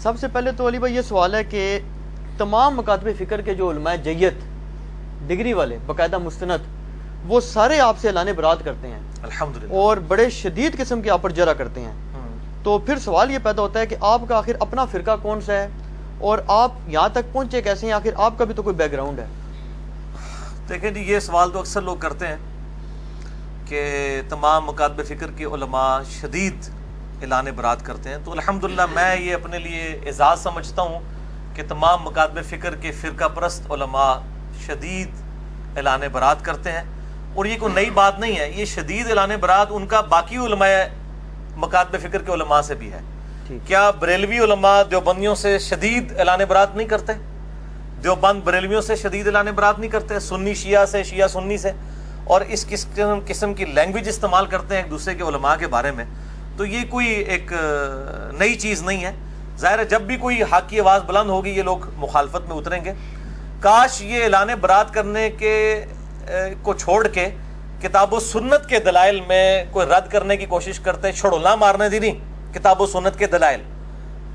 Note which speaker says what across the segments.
Speaker 1: سب سے پہلے تو علی بھائی یہ سوال ہے کہ تمام مکاتب فکر کے جو علماء جیت ڈگری والے باقاعدہ مستند وہ سارے آپ سے اعلان برات کرتے ہیں
Speaker 2: الحمدللہ،
Speaker 1: اور بڑے شدید قسم کے آپ پر جرح کرتے ہیں. تو پھر سوال یہ پیدا ہوتا ہے کہ آپ کا آخر اپنا فرقہ کون سا ہے اور آپ یہاں تک پہنچے کیسے ہیں؟ آخر آپ کا بھی تو کوئی بیک گراؤنڈ ہے.
Speaker 2: دیکھیں جی، یہ سوال تو اکثر لوگ کرتے ہیں کہ تمام مکاتب فکر کے علماء شدید اعلان برات کرتے ہیں. تو الحمدللہ میں یہ اپنے لیے اعزاز سمجھتا ہوں کہ تمام مکاتب فکر کے فرقہ پرست علماء شدید اعلان برات کرتے ہیں. اور یہ کوئی نئی بات نہیں ہے، یہ شدید اعلان برات ان کا باقی علماء مکاتب فکر کے علماء سے بھی ہے. کیا بریلوی علماء دیوبندیوں سے شدید اعلان برات نہیں کرتے؟ دیوبند بریلویوں سے شدید اعلان برات نہیں کرتے؟ سنی شیعہ سے، شیعہ سنی سے، اور اس قسم کی لینگویج استعمال کرتے ہیں ایک دوسرے کے علماء کے بارے میں. تو یہ کوئی ایک نئی چیز نہیں ہے. ظاہر ہے جب بھی کوئی حق کی آواز بلند ہوگی یہ لوگ مخالفت میں اتریں گے. کاش یہ اعلان برات کرنے کے کو چھوڑ کے کتاب و سنت کے دلائل میں کوئی رد کرنے کی کوشش کرتے، چھڑولا مارنے دی نہیں کتاب و سنت کے دلائل،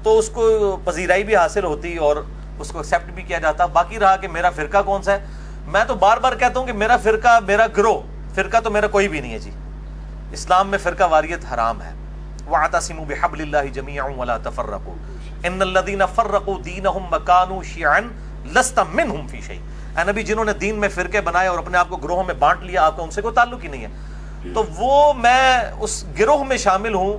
Speaker 2: تو اس کو پذیرائی بھی حاصل ہوتی اور اس کو ایکسیپٹ بھی کیا جاتا. باقی رہا کہ میرا فرقہ کون سا ہے، میں تو بار بار کہتا ہوں کہ میرا فرقہ، میرا گروہ، فرقہ تو میرا کوئی بھی نہیں ہے جی. اسلام میں فرقہ واریت حرام ہے. وَاعْتَصِمُوا بِحَبْلِ اللَّهِ جَمِيعًا وَلَا تَفَرَّقُوا إِنَّ الَّذِينَ فَرَّقُوا دِينَهُمْ وَكَانُوا شِيَعًا لَسْتَ مِنْهُمْ فِي شَيْءٍ. اے نبی، جنہوں نے دین میں فرقے بنائے اور اپنے آپ کو گروہوں میں بانٹ لیا، آپ کا ان سے کوئی تعلق ہی نہیں ہے. تو وہ میں اس گروہ میں شامل ہوں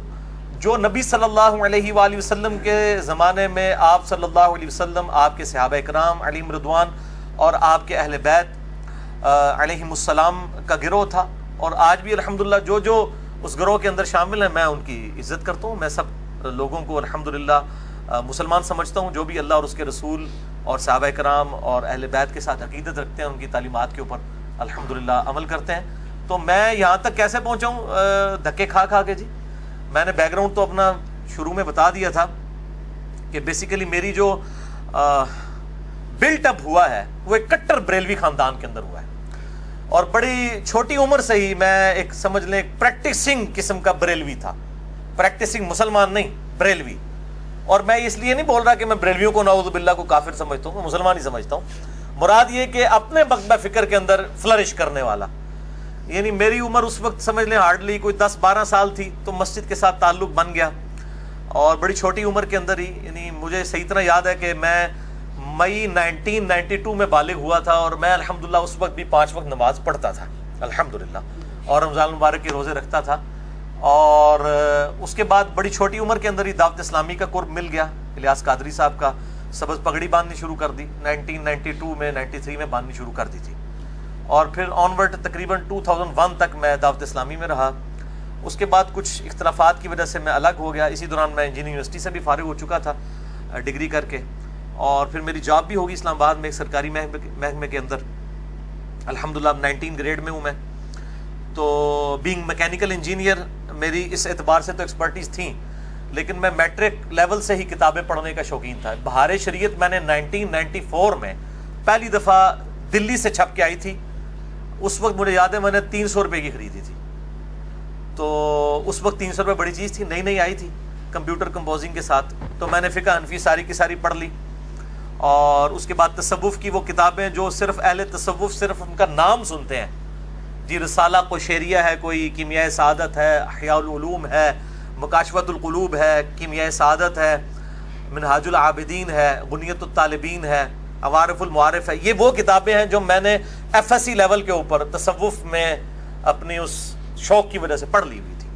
Speaker 2: جو نبی صلی اللہ علیہ وآلہ وسلم کے زمانے میں آپ صلی اللہ علیہ وسلم، آپ کے صحابہ کرام علیہم رضوان اور آپ کے اہل بیت علیہم السلام کا گروہ تھا. اور آج بھی الحمدللہ جو اس گروہ کے اندر شامل ہیں میں ان کی عزت کرتا ہوں. میں سب لوگوں کو الحمدللہ مسلمان سمجھتا ہوں جو بھی اللہ اور اس کے رسول اور صحابہ کرام اور اہل بیت کے ساتھ عقیدت رکھتے ہیں، ان کی تعلیمات کے اوپر الحمدللہ عمل کرتے ہیں. تو میں یہاں تک کیسے پہنچا ہوں؟ دھکے کھا کے جی. میں نے بیک گراؤنڈ تو اپنا شروع میں بتا دیا تھا کہ بیسیکلی میری جو بلٹ اپ ہوا ہے وہ ایک کٹر بریلوی خاندان کے اندر ہوا ہے، اور بڑی چھوٹی عمر سے ہی میں ایک سمجھ لیں ایک پریکٹسنگ قسم کا بریلوی تھا. پریکٹسنگ مسلمان نہیں، بریلوی. اور میں اس لیے نہیں بول رہا کہ میں بریلویوں کو نعوذ باللہ کو کافر سمجھتا ہوں، میں مسلمان ہی سمجھتا ہوں. مراد یہ کہ اپنے مکتبہ فکر کے اندر فلرش کرنے والا. یعنی میری عمر اس وقت سمجھ لیں ہارڈلی کوئی 10-12 سال تھی تو مسجد کے ساتھ تعلق بن گیا، اور بڑی چھوٹی عمر کے اندر ہی، یعنی مجھے صحیح طرح یاد ہے کہ میں مئی 1992 میں بالغ ہوا تھا، اور میں الحمدللہ اس وقت بھی 5 وقت نماز پڑھتا تھا الحمدللہ، اور رمضان المبارک کے روزے رکھتا تھا. اور اس کے بعد بڑی چھوٹی عمر کے اندر ہی دعوت اسلامی کا قرب مل گیا. الیاس قادری صاحب کا سبز پگڑی باندھنی شروع کر دی 1992 میں، 93 میں باندھنی شروع کر دی تھی. اور پھر آنورڈ تقریباً 2001 تک میں دعوت اسلامی میں رہا. اس کے بعد کچھ اختلافات کی وجہ سے میں الگ ہو گیا. اسی دوران میں انجینئرنگ یونیورسٹی سے بھی فارغ ہو چکا تھا ڈگری کر کے، اور پھر میری جاب بھی ہوگی اسلام آباد میں ایک سرکاری محکمے کے اندر الحمدللہ. 19 گریڈ میں ہوں میں. تو بینگ میکینیکل انجینئر میری اس اعتبار سے تو ایکسپرٹیز تھیں، لیکن میں میٹرک لیول سے ہی کتابیں پڑھنے کا شوقین تھا. بہار شریعت میں نے 1994 میں پہلی دفعہ دلی سے چھپ کے آئی تھی. اس وقت مجھے یاد ہے میں نے 300 روپے کی خریدی تھی. تو اس وقت 300 روپے بڑی چیز تھی، نئی آئی تھی کمپیوٹر کمپوزنگ کے ساتھ. تو میں نے فقہ حنفی ساری کی ساری پڑھ لی. اور اس کے بعد تصوف کی وہ کتابیں جو صرف اہل تصوف صرف ان کا نام سنتے ہیں جی، رسالہ قشیریہ ہے، کوئی کیمیائے سعادت ہے، احیاء العلوم ہے، مکاشفۃ القلوب ہے، کیمیائے سعادت ہے، منہاج العابدین ہے، غنیۃ الطالبین ہے، عوارف المعارف ہے. یہ وہ کتابیں ہیں جو میں نے ایف ایس سی لیول کے اوپر تصوف میں اپنی اس شوق کی وجہ سے پڑھ لی ہوئی تھی.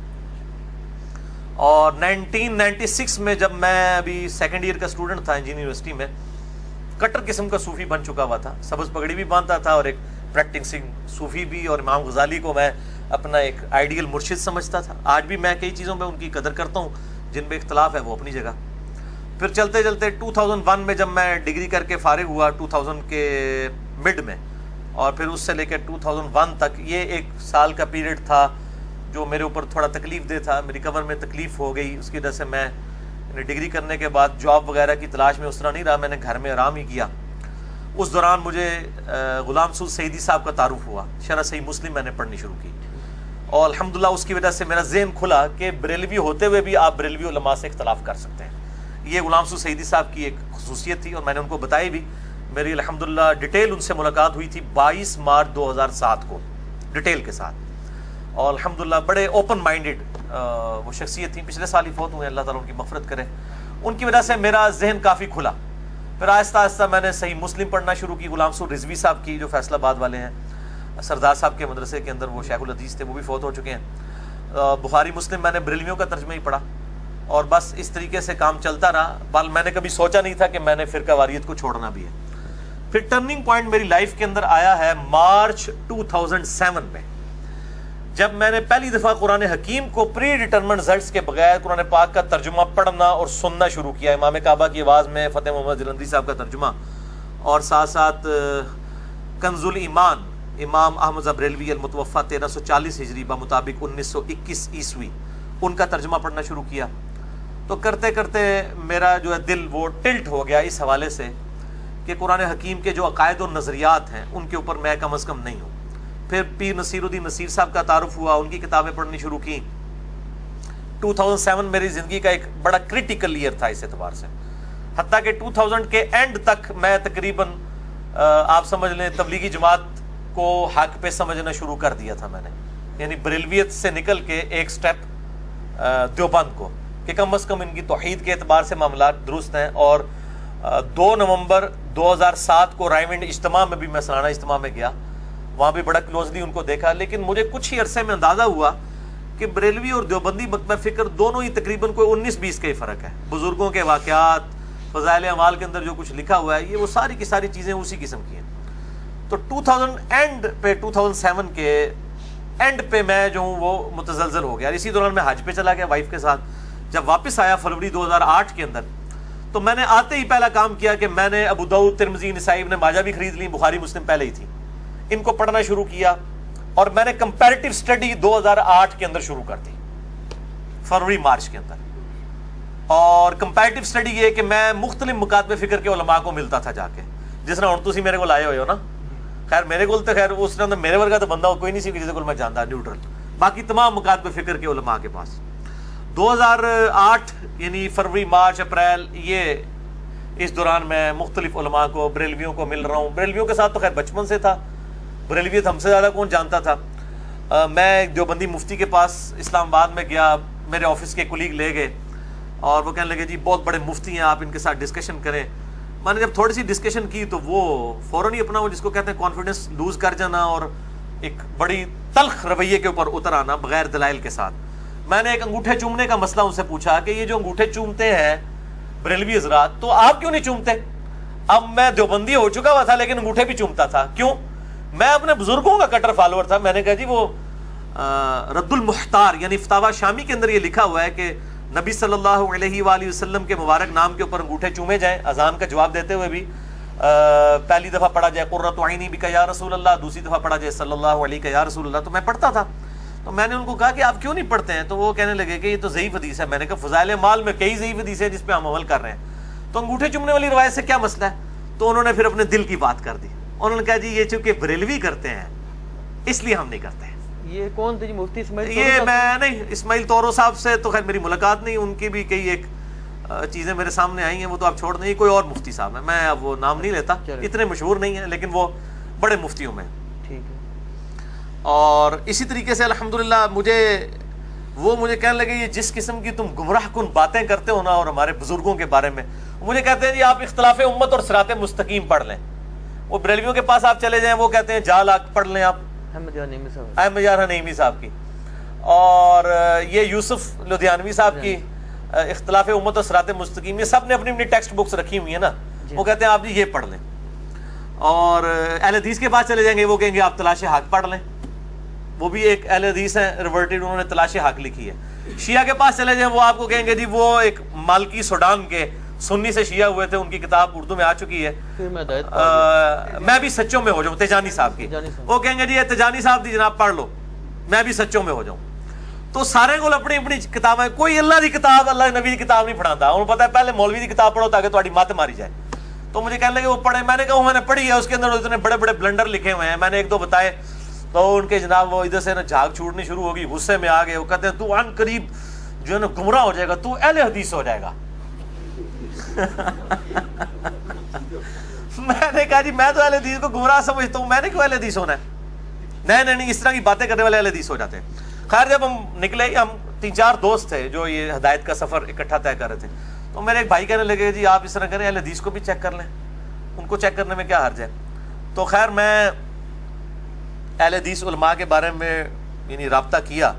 Speaker 2: اور 1996 میں جب میں ابھی سیکنڈ ایئر کا اسٹوڈنٹ تھا انجینئرنگ یونیورسٹی میں، کٹر قسم کا صوفی بن چکا ہوا تھا. سبز پگڑی بھی باندھتا تھا اور ایک پریکٹسنگ صوفی بھی، اور امام غزالی کو میں اپنا ایک آئیڈیل مرشد سمجھتا تھا. آج بھی میں کئی چیزوں پہ ان کی قدر کرتا ہوں، جن میں اختلاف ہے وہ اپنی جگہ. پھر چلتے چلتے 2001 میں جب میں ڈگری کر کے فارغ ہوا 2000 کے مڈ میں، اور پھر اس سے لے کے 2001 تک یہ 1 سال کا پیریڈ تھا جو میرے اوپر تھوڑا تکلیف دہ تھا. میری کمر میں تکلیف ہو گئی، اس کی وجہ سے میں ڈگری کرنے کے بعد جاب وغیرہ کی تلاش میں اس طرح نہیں رہا، میں نے گھر میں آرام ہی کیا. اس دوران مجھے غلام سعود سعیدی صاحب کا تعارف ہوا. شرح صحیح مسلم میں نے پڑھنی شروع کی، اور الحمدللہ اس کی وجہ سے میرا ذہن کھلا کہ بریلوی ہوتے ہوئے بھی آپ بریلوی علماء سے اختلاف کر سکتے ہیں. یہ غلام سو سعیدی صاحب کی ایک خصوصیت تھی اور میں نے ان کو بتائی بھی. میری الحمدللہ ڈیٹیل ان سے ملاقات ہوئی تھی 22 مارچ 2007 کو ڈیٹیل کے ساتھ, اور الحمدللہ بڑے اوپن مائنڈڈ وہ شخصیت تھیں. پچھلے سال ہی فوت ہوئے, اللہ تعالیٰ ان کی مغفرت کرے. ان کی وجہ سے میرا ذہن کافی کھلا. پھر آہستہ آہستہ میں نے صحیح مسلم پڑھنا شروع کی. غلام سو رضوی صاحب کی جو فیصل آباد والے ہیں, سردار صاحب کے مدرسے کے اندر وہ شیخ الحدیث تھے, وہ بھی فوت ہو چکے ہیں. بخاری مسلم میں نے بریلویوں کا ترجمہ ہی پڑھا, اور بس اس طریقے سے کام چلتا رہا. بل میں نے کبھی سوچا نہیں تھا کہ میں نے فرقہ واریت کو چھوڑنا بھی ہے. پھر ٹرننگ پوائنٹ میری لائف کے اندر آیا ہے مارچ 2007 میں, جب میں نے پہلی دفعہ قرآن حکیم کو پری ڈیٹرمنٹ رزلٹس کے بغیر قرآن پاک کا ترجمہ پڑھنا اور سننا شروع کیا. امام کعبہ کی آواز میں فتح محمد جلندری صاحب کا ترجمہ, اور ساتھ ساتھ کنز الایمان امام احمد بریلوی المتوفی 1340 ہجری بمطابق 1921 عیسوی, ان کا ترجمہ پڑھنا شروع کیا. تو کرتے کرتے میرا جو ہے دل وہ ٹلٹ ہو گیا اس حوالے سے کہ قرآن حکیم کے جو عقائد و نظریات ہیں ان کے اوپر میں کم از کم نہیں ہوں. پھر پیر نصیر الدین نصیر صاحب کا تعارف ہوا, ان کی کتابیں پڑھنی شروع کی. 2007 میری زندگی کا ایک بڑا کریٹیکل ایئر تھا اس اعتبار سے, حتیٰ کہ 2000 کے اینڈ تک میں تقریباً آپ سمجھ لیں تبلیغی جماعت کو حق پہ سمجھنا شروع کر دیا تھا میں نے, یعنی بریلویت سے نکل کے ایک سٹیپ دیوبند کو, کہ کم از کم ان کی توحید کے اعتبار سے معاملات درست ہیں. اور 2 نومبر 2007 کو رائمنڈ اجتماع میں بھی میں سالانہ اجتماع میں گیا, وہاں بھی بڑا کلوزلی ان کو دیکھا. لیکن مجھے کچھ ہی عرصے میں اندازہ ہوا کہ بریلوی اور دیوبندی مکتبہ فکر دونوں ہی تقریباً کوئی 19-20 کا ہی فرق ہے. بزرگوں کے واقعات, فضائل اعمال کے اندر جو کچھ لکھا ہوا ہے, یہ وہ ساری کی ساری چیزیں اسی قسم کی ہیں. تو 2007 کے اینڈ پہ میں جو ہوں وہ متزلزل ہو گیا. اسی دوران میں حج پہ چلا گیا وائف کے ساتھ. جب واپس آیا فروری 2008 کے اندر, تو میں نے آتے ہی پہلا کام کیا کہ میں نے ابو داؤد, ترمذی, نسائی, ابن ماجہ بھی خرید لی, بخاری مسلم پہلے ہی تھی, ان کو پڑھنا شروع کیا. اور میں نے کمپیریٹیو سٹڈی 2008 کے اندر شروع کر دی, فروری مارچ کے اندر. اور کمپیریٹیو سٹڈی یہ کہ میں مختلف مکاتب فکر کے علماء کو ملتا تھا جا کے, جس طرح ہوں تسی میرے کو آئے ہوئے ہو نا. خیر میرے کو تو خیر اس طرح میرے ورگا تو بندہ کوئی نہیں سی جس کو میں جانتا, نیوٹرل. باقی تمام مکاتب فکر کے علماء کے پاس 2008 یعنی فروری, مارچ, اپریل, یہ اس دوران میں مختلف علماء کو, بریلویوں کو مل رہا ہوں. بریلویوں کے ساتھ تو خیر بچپن سے تھا, بریلویت ہم سے زیادہ کون جانتا تھا. میں دیوبندی مفتی کے پاس اسلام آباد میں گیا, میرے آفس کے کولیگ لے گئے اور وہ کہنے لگے جی بہت بڑے مفتی ہیں, آپ ان کے ساتھ ڈسکشن کریں. میں نے جب تھوڑی سی ڈسکشن کی تو وہ فوراً ہی اپنا وہ جس کو کہتے ہیں کانفیڈنس لوز کر جانا اور ایک بڑی تلخ رویے کے اوپر اتر آنا بغیر دلائل کے ساتھ. میں نے ایک انگوٹھے چومنے کا مسئلہ ان سے پوچھا کہ یہ جو انگوٹھے چومتے ہیں بریلوی حضرات, تو آپ کیوں نہیں چومتے؟ اب میں دیوبندی ہو چکا ہوا تھا لیکن انگوٹھے بھی چومتا تھا. کیوں؟ میں اپنے بزرگوں کا کٹر فالوور تھا. میں نے کہا جی وہ رد المحتار یعنی فتاوی شامی کے اندر یہ لکھا ہوا ہے کہ نبی صلی اللہ علیہ وآلہ وسلم کے مبارک نام کے اوپر انگوٹھے چومے جائیں. اذان کا جواب دیتے ہوئے بھی پہلی دفعہ پڑھا جائے قرۃ عینی بک یا رسول اللہ, دوسری دفعہ پڑھا جائے صلی اللہ علیہ یا رسول اللہ. تو میں پڑھتا تھا. تو میں نے ان کو کہا کہ آپ کیوں نہیں پڑھتے ہیں؟ تو وہ کہنے لگے کہ یہ تو ضعیف حدیث ہے. میں نے کہا فضائل مال میں کئی ضعیف حدیث ہیں جس پہ ہم عمل کر رہے ہیں, تو انگوٹھے چومنے والی روایت سے کیا مسئلہ ہے؟ تو انہوں نے پھر اپنے دل کی بات کر دی. انہوں نے کہا جی یہ چونکہ بریلوی کرتے ہیں اس لیے ہم نہیں کرتے.
Speaker 1: یہ کون تھے جی؟ مفتی اسماعیل؟
Speaker 2: یہ میں نہیں, اسماعیل طورو صاحب سے تو خیر میری ملاقات نہیں, ان کی بھی کئی ایک چیزیں میرے سامنے آئی ہیں, وہ تو آپ چھوڑ دیں. کوئی اور مفتی صاحب ہیں, میں اب وہ نام نہیں لیتا, اتنے مشہور نہیں ہیں لیکن وہ بڑے مفتیوں میں.
Speaker 1: ٹھیک ہے.
Speaker 2: اور اسی طریقے سے الحمدللہ مجھے کہنے لگے یہ جس قسم کی تم گمراہ کن باتیں کرتے ہو نا اور ہمارے بزرگوں کے بارے میں, مجھے کہتے ہیں جی آپ اختلاف امت اور صراط مستقیم پڑھ لیں. وہ بریلویوں کے پاس آپ چلے جائیں, وہ کہتے ہیں جال پڑھ لیں آپ احمد یار نعیمی صاحب کی, اور یہ یوسف لدھیانوی صاحب کی اختلاف امت اور صراط مستقیم, یہ سب نے اپنی اپنی ٹیکسٹ بکس رکھی ہوئی ہیں نا. وہ کہتے ہیں آپ جی یہ پڑھ لیں. اور اہل حدیث کے پاس چلے جائیں گے, وہ کہیں گے آپ تلاش حق پڑھ لیں. وہ بھی ایک اہل حدیث ہیں ریورٹڈ, انہوں نے تلاش حق لکھی ہے. شیعہ کے پاس چلے جائیں, وہ آپ کو کہیں گے جی وہ ایک مالکی سوڈان کے سنی سے شیعہ ہوئے تھے, ان کی کتاب اردو میں آ چکی ہے, میں بھی سچوں میں ہو جاؤں, تیجانی صاحب کی. وہ کہیں گے جی یہ تیجانی صاحب دی جناب پڑھ لو, میں بھی سچوں میں ہو جاؤں. تو سارے کو اپنی اپنی کتابیں, کوئی اللہ دی کتاب اللہ نبی دی کتاب نہیں پڑھاتا. انہوں پتا ہے پہلے مولوی دی کتاب پڑھو تاکہ تمہاری مت ماری جائے. تو مجھے کہنے لگے وہ پڑھے. میں نے کہا میں نے پڑھی ہے, اس کے اندر اتنے بڑے بڑے بلنڈر لکھے ہوئے ہیں. میں نے ایک دو بتائے تو ان کے جناب وہ ادھر سے نا جھاگ چھوڑنی شروع ہوگی, غصے میں آ گئے. وہ کہتے ہیں تو عن قریب جو ہے نا گمراہ ہو جائے گا, تو اہل حدیث ہو جائے گا. میں نے کہا جی میں تو اہل حدیث کو گمراہ سمجھتا ہوں، میں نے کیوں اہل حدیث ہونا ہے؟ نہیں، اس طرح کی باتیں کرنے والے اہل حدیث ہو جاتے ہیں۔ خیر جب ہم نکلے، ہم 3-4 دوست تھے جو یہ ہدایت کا سفر اکٹھا طے کر رہے تھے، تو میرے ایک بھائی کہنے لگے جی آپ اس طرح کریں، اہل حدیث کو بھی چیک کر لیں، ان کو چیک کرنے میں کیا حرج ہے؟ تو خیر میں اہل حدیث علماء کے بارے میں یعنی رابطہ کیا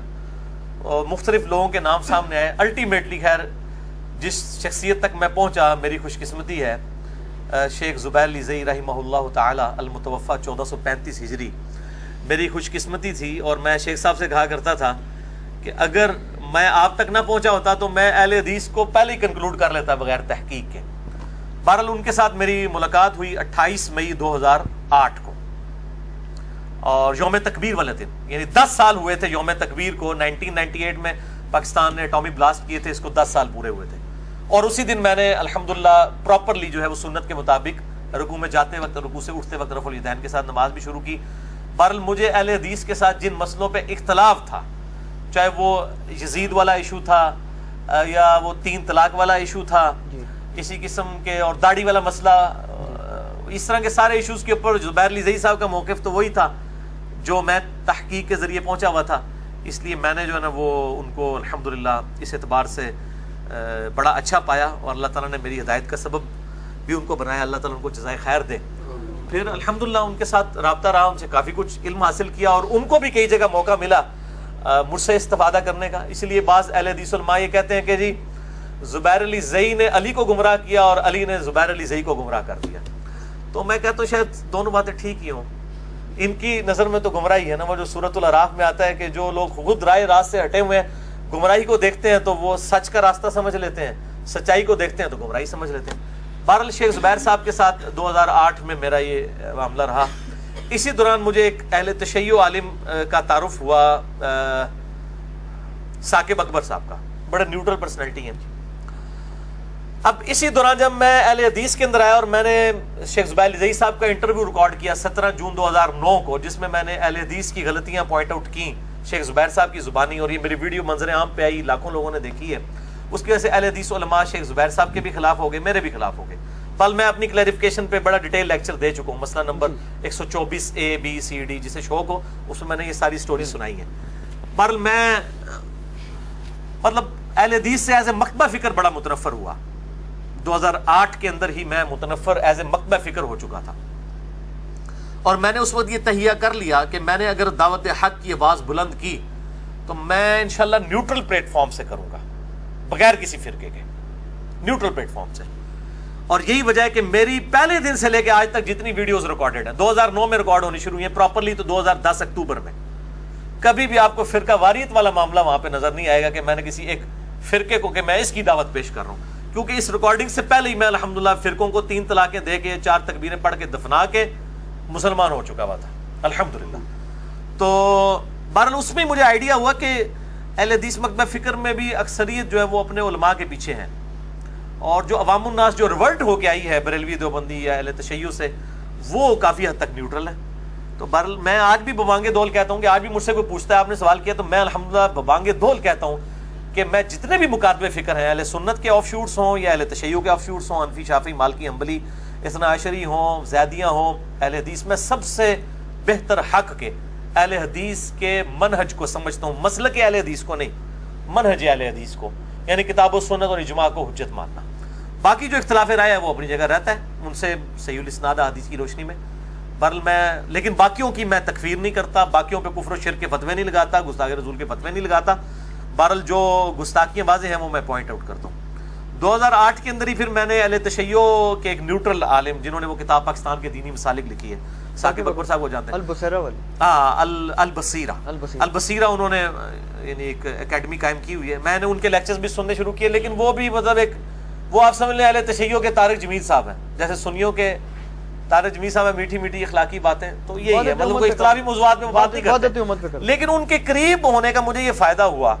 Speaker 2: اور مختلف لوگوں کے نام سامنے آئے۔ الٹیمیٹلی خیر جس شخصیت تک میں پہنچا، میری خوش قسمتی ہے، شیخ زبیر علی زئی رحمہ اللہ تعالی المتوفی 1435 ہجری میری خوش قسمتی تھی، اور میں شیخ صاحب سے کہا کرتا تھا کہ اگر میں آپ تک نہ پہنچا ہوتا تو میں اہل حدیث کو پہلے ہی کنکلوڈ کر لیتا بغیر تحقیق کے۔ بہرحال ان کے ساتھ میری ملاقات ہوئی 28 مئی 2008 کو، اور یوم تکبیر والے دن، یعنی 10 سال ہوئے تھے یوم تکبیر کو۔ 1998 میں پاکستان نے ایٹمی بلاسٹ کیے تھے، اس کو 10 سال پورے ہوئے تھے، اور اسی دن میں نے الحمدللہ پراپرلی جو ہے وہ سنت کے مطابق رکوع میں جاتے وقت، رکوع سے اٹھتے وقت رفع الیدین کے ساتھ نماز بھی شروع کی۔ بہرحال مجھے اہل حدیث کے ساتھ جن مسئلوں پہ اختلاف تھا، چاہے وہ یزید والا ایشو تھا یا وہ 3 طلاق والا ایشو تھا، کسی قسم کے، اور داڑھی والا مسئلہ، اس طرح کے سارے ایشوز کے اوپر زبیر علی زئی صاحب کا موقف تو وہی تھا جو میں تحقیق کے ذریعے پہنچا ہوا تھا۔ اس لیے میں نے جو ہے نا وہ ان کو الحمدللہ اس اعتبار سے بڑا اچھا پایا، اور اللہ تعالیٰ نے میری ہدایت کا سبب بھی ان کو بنایا، اللہ تعالیٰ ان کو جزائے خیر دے۔ پھر الحمدللہ ان کے ساتھ رابطہ رہا، ان سے کافی کچھ علم حاصل کیا، اور ان کو بھی کئی جگہ موقع ملا مجھ سے استفادہ کرنے کا۔ اس لیے بعض اہل حدیث علماء یہ کہتے ہیں کہ جی زبیر علی زئی نے علی کو گمراہ کیا اور علی نے زبیر علی زئی کو گمراہ کر دیا، تو میں کہتا ہوں شاید دونوں باتیں ٹھیک ہی ہوں۔ ان کی نظر میں تو گمراہی ہے نا، وہ جو سورۃ الاعراف میں آتا ہے کہ جو لوگ خود رائے راست سے ہٹے ہوئے ہیں، گمراہی کو دیکھتے ہیں تو وہ سچ کا راستہ سمجھ لیتے ہیں، سچائی کو دیکھتے ہیں تو گمراہی سمجھ لیتے ہیں۔ بہرحال شیخ زبیر صاحب کے ساتھ 2008 میں میرا یہ معاملہ رہا۔ اسی دوران مجھے ایک اہل تشیع عالم کا تعارف ہوا، ثاقب اکبر صاحب کا، بڑے نیوٹرل پرسنالٹی ہیں۔ اب اسی دوران جب میں اہل حدیث کے اندر آیا اور میں نے شیخ زبیر علی زئی صاحب کا انٹرویو ریکارڈ کیا 17 جون 2009 کو، جس میں میں نے اہل حدیث کی غلطیاں پوائنٹ آؤٹ کی شیخ زبیر صاحب کی زبانی، اور یہ میری ویڈیو منظر عام پہ آئی، لاکھوں لوگوں نے دیکھی ہے۔ اس کی وجہ سے اہل حدیث علماء شیخ زبیر صاحب کے بھی خلاف ہو گئے، میرے بھی خلاف ہو گئے۔ پل میں اپنی کلیریفیکیشن پہ بڑا ڈیٹیل لیکچر دے چکا ہوں، مسئلہ number 124 A B C D، جسے شوق ہو اس میں نے یہ ساری سٹوری سنائی ہے۔ بہرحال میں مطلب اہل حدیث سے ایز اے مکتبہ فکر بڑا متنفر ہوا۔ 2008 کے اندر ہی میں متنفر ایز اے مکتبہ فکر ہو چکا تھا، اور میں نے اس وقت یہ تہیہ کر لیا کہ میں نے اگر دعوت حق کی آواز بلند کی تو میں انشاءاللہ نیوٹرل پلیٹ فارم سے کروں گا، بغیر کسی فرقے کے، نیوٹرل پلیٹ فارم سے۔ اور یہی وجہ ہے کہ میری پہلے دن سے لے کے آج تک جتنی ویڈیوز ریکارڈڈ ہیں 2009 میں ریکارڈ ہونی شروع ہوئی ہیں پراپرلی تو 2010 اکتوبر میں، کبھی بھی آپ کو فرقہ واریت والا معاملہ وہاں پہ نظر نہیں آئے گا کہ میں نے کسی ایک فرقے کو کہ میں اس کی دعوت پیش کر رہا ہوں، کیونکہ اس ریکارڈنگ سے پہلے ہی میں الحمدللہ فرقوں کو 3 طلاقیں دے کے 4 تکبیریں پڑھ کے دفنا کے مسلمان ہو چکا ہوا تھا الحمدللہ۔ تو بہرحال اس میں مجھے آئیڈیا ہوا کہ اہل حدیث مکتبہ فکر میں بھی اکثریت جو ہے وہ اپنے علماء کے پیچھے ہیں، اور جو عوام الناس جو ریولٹ ہو کے آئی ہے بریلوی دیوبندی یا اہل تشیع سے، وہ کافی حد تک نیوٹرل ہے۔ تو بہرحال میں آج بھی ببانگے دول کہتا ہوں کہ آج بھی مجھ سے کوئی پوچھتا ہے آپ نے سوال کیا تو میں الحمدللہ ببانگے دول کہتا ہوں کہ میں جتنے بھی مکاتبے فکر ہیں، اہل سنت کے آف شوٹس ہوں یا اہل تشیع کے آف شوٹس ہوں، حنفی شافعی مالکی حنبلی اثنا عشری ہوں، زیدیاں ہوں، اہل حدیث میں سب سے بہتر حق کے اہل حدیث کے منہج کو سمجھتا ہوں، مسلک اہل حدیث کو نہیں، منہج اہل حدیث کو، یعنی کتاب و سنت اور اجماع کو حجت ماننا۔ باقی جو اختلاف رائے ہے وہ اپنی جگہ رہتا ہے، ان سے صحیح الاسناد حدیث کی روشنی میں۔ بہرحال میں لیکن باقیوں کی میں تکفیر نہیں کرتا، باقیوں پہ کفر و شرک کے فتوے نہیں لگاتا، گستاخی رسول کے فتوے نہیں لگاتا۔ بہرحال جو گستاخیاں واضح ہیں وہ میں پوائنٹ آؤٹ کرتا ہوں۔ 2008 کے اندر ہی پھر میں نے اہل تشیع کے ایک نیوٹرل عالم جنہوں نے وہ کتاب پاکستان کے دینی مسالک لکھی ہے، ثاقب اکبر صاحب کو جانتے ہیں، البصیرہ، انہوں نے یعنی ایک اکیڈمی قائم کی ہوئی ہے، میں نے ان کے لیکچرز بھی سننے شروع کیے، لیکن وہ بھی مطلب ایک وہ آپ سمجھ لیں اہل تشیع کے طارق جمیل صاحب ہیں، جیسے سنیوں کے طارق جمیل صاحب ہیں، میٹھی میٹھی اخلاقی باتیں، تو یہی ہے، مطلب کوئی اختلافی موضوعات میں بات نہیں کرتے، لیکن ان کے قریب ہونے کا مجھے یہ فائدہ ہوا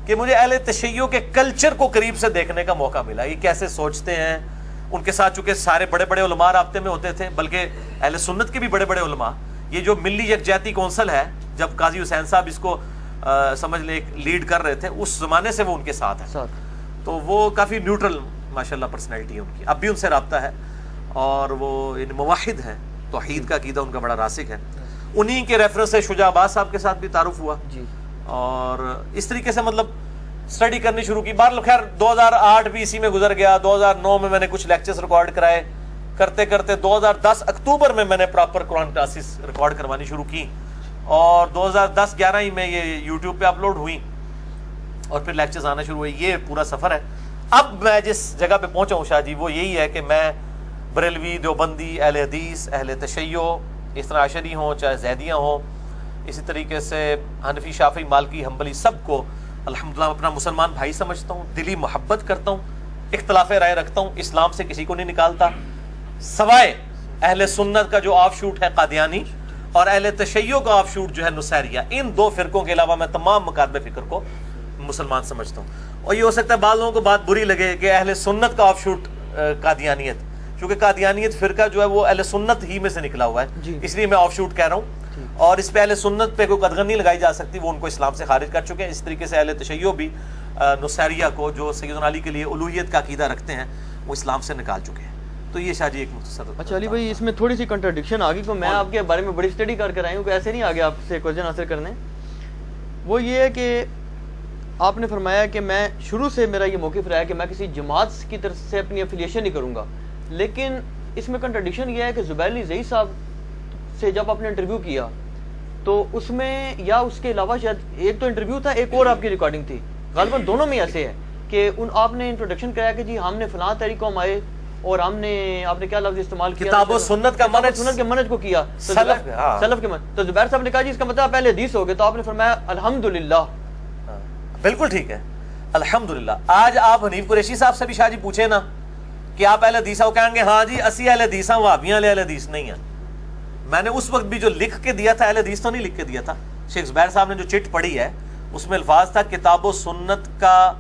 Speaker 2: کہ مجھے اہل تشیع کے کلچر کو قریب سے دیکھنے کا موقع ملا، یہ کیسے سوچتے ہیں۔ ان کے ساتھ چونکہ سارے بڑے بڑے علماء رابطے میں ہوتے تھے، بلکہ اہل سنت کے بھی بڑے بڑے علماء، یہ جو ملی یکجہتی کونسل ہے، جب قاضی حسین صاحب اس کو سمجھ لیں لیڈ کر رہے تھے، اس زمانے سے وہ ان کے ساتھ ہیں، تو وہ کافی نیوٹرل ماشاءاللہ پرسنالٹی ہے ان کی, اب بھی ان سے رابطہ ہے, اور وہ موحد ہیں, توحید کا عقیدہ ان کا بڑا راسخ ہے. انہی کے ریفرنس سے شجاع عباس صاحب کے ساتھ بھی تعارف ہوا جی, اور اس طریقے سے مطلب اسٹڈی کرنی شروع کی. بہرحال خیر 2008 بھی اسی میں گزر گیا. 2009 میں نے کچھ لیکچرز ریکارڈ کرائے, کرتے کرتے 2010 اکتوبر میں میں نے پراپر قرآن کلاسز ریکارڈ کروانی شروع کی, اور 2010-11 ہی میں یہ یوٹیوب پہ اپلوڈ ہوئی, اور پھر لیکچرز آنا شروع ہوئے. یہ پورا سفر ہے. اب میں جس جگہ پہ پہنچا ہوں شاہ جی, وہ یہی ہے کہ میں بریلوی, دیوبندی, اہل حدیث, اہل تشیع, اس طرح عشری ہوں چاہے زیدیاں ہوں, اسی طریقے سے حنفی, شافعی, مالکی, حنبلی, سب کو الحمدللہ اپنا مسلمان بھائی سمجھتا ہوں, دلی محبت کرتا ہوں, اختلاف رائے رکھتا ہوں, اسلام سے کسی کو نہیں نکالتا, سوائے اہل سنت کا جو آف شوٹ ہے قادیانی, اور اہل تشیع کا آف شوٹ جو ہے نصیریہ. ان دو فرقوں کے علاوہ میں تمام مکاتب فکر کو مسلمان سمجھتا ہوں. اور یہ ہو سکتا ہے بعض لوگوں کو بات بری لگے کہ اہل سنت کا آف شوٹ قادیانیت, کیونکہ قادیانیت فرقہ جو ہے وہ اہل سنت ہی میں سے نکلا ہوا ہے, اس لیے میں آف شوٹ کہہ رہا ہوں. اور اس پہ اہل سنت پہ کوئی قدغن نہیں لگائی جا سکتی, وہ ان کو اسلام سے خارج کر چکے ہیں. اس طریقے سے اہل تشیع بھی نصیریہ کو, جو سیدنا علی کے لیے الوہیت کا عقیدہ رکھتے ہیں, وہ اسلام سے نکال چکے ہیں. تو یہ شاہ جی ایک مختصر.
Speaker 1: اچھا علی بھائی, اس میں تھوڑی سی کنٹرڈکشن آ گئی, تو میں آپ کے بارے میں بڑی اسٹڈی کر آئی ہوں, کہ ایسے نہیں آ گیا آپ سے کویشچن آنسر کرنے. وہ یہ ہے کہ آپ نے فرمایا کہ میں شروع سے میرا یہ موقف رہا ہے کہ میں کسی جماعت کی طرف سے اپنی افیلیشن نہیں کروں گا, لیکن اس میں کنٹرڈکشن یہ ہے کہ زبیر علی زئی صاحب سے جب آپ نے انٹرویو کیا تو اس میں, یا اس کے علاوہ شاید ایک تو انٹرویو تھا, ایک اور آپ کی ریکارڈنگ تھی, غالباً دونوں میں ایسے ہے کہ آپ نے انٹروڈکشن کرایا کہ جی ہم نے فلاں تحریک کو ہم آئے, اور آپ نے کیا لفظ استعمال کیا,
Speaker 2: کتاب و سنت کا منہج,
Speaker 1: سنت کے منہج کو کیا, سلف کے منہج. تو زبیر صاحب نے کہا جی اس کا مطلب پہلے حدیث ہو گئے, تو آپ نے فرمایا الحمدللہ.
Speaker 2: بالکل ٹھیک ہے, الحمدللہ. آج آپ حنیف قریشی صاحب سے بھی شاہ جی پوچھیں نا کہ آپ اہل حدیث ہو, کہیں گے ہاں جی اسی اہل حدیث ہیں, وہابیاں اہل حدیث نہیں ہیں. میں نے اس وقت بھی جو لکھ کے دیا تھا, اہل حدیث تو نہیں لکھ کے دیا تھا. شیخ زبیر صاحب نے جو چٹ پڑھی ہے اس میں الفاظ تھا کتاب و سنت کا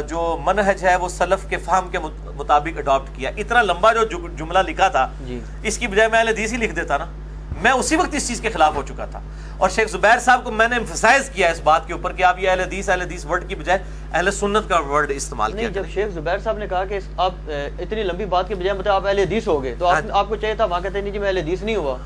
Speaker 2: جو منہج ہے وہ سلف کے فہم کے مطابق اڈاپٹ کیا. اتنا لمبا جو جملہ لکھا تھا اس کی بجائے میں اہل حدیث ہی لکھ دیتا نا, میں اسی وقت اس چیز کے خلاف ہو چکا تھا. اور شیخ زبیر صاحب کو میں نے ایمفسائز کیا اس بات کے اوپر کہ آپ یہ اہل حدیث ورڈ کی بجائے اہل سنت کا ورڈ استعمال کیا.
Speaker 1: جب شیخ زبیر صاحب نے کہا کہ آپ اتنی لمبی بات کے بجائے مطلب آپ اہل حدیث ہو گئے, تو آپ کو چاہیے تھا وہاں کہتے نہیں جی میں اہل حدیث نہیں ہوا,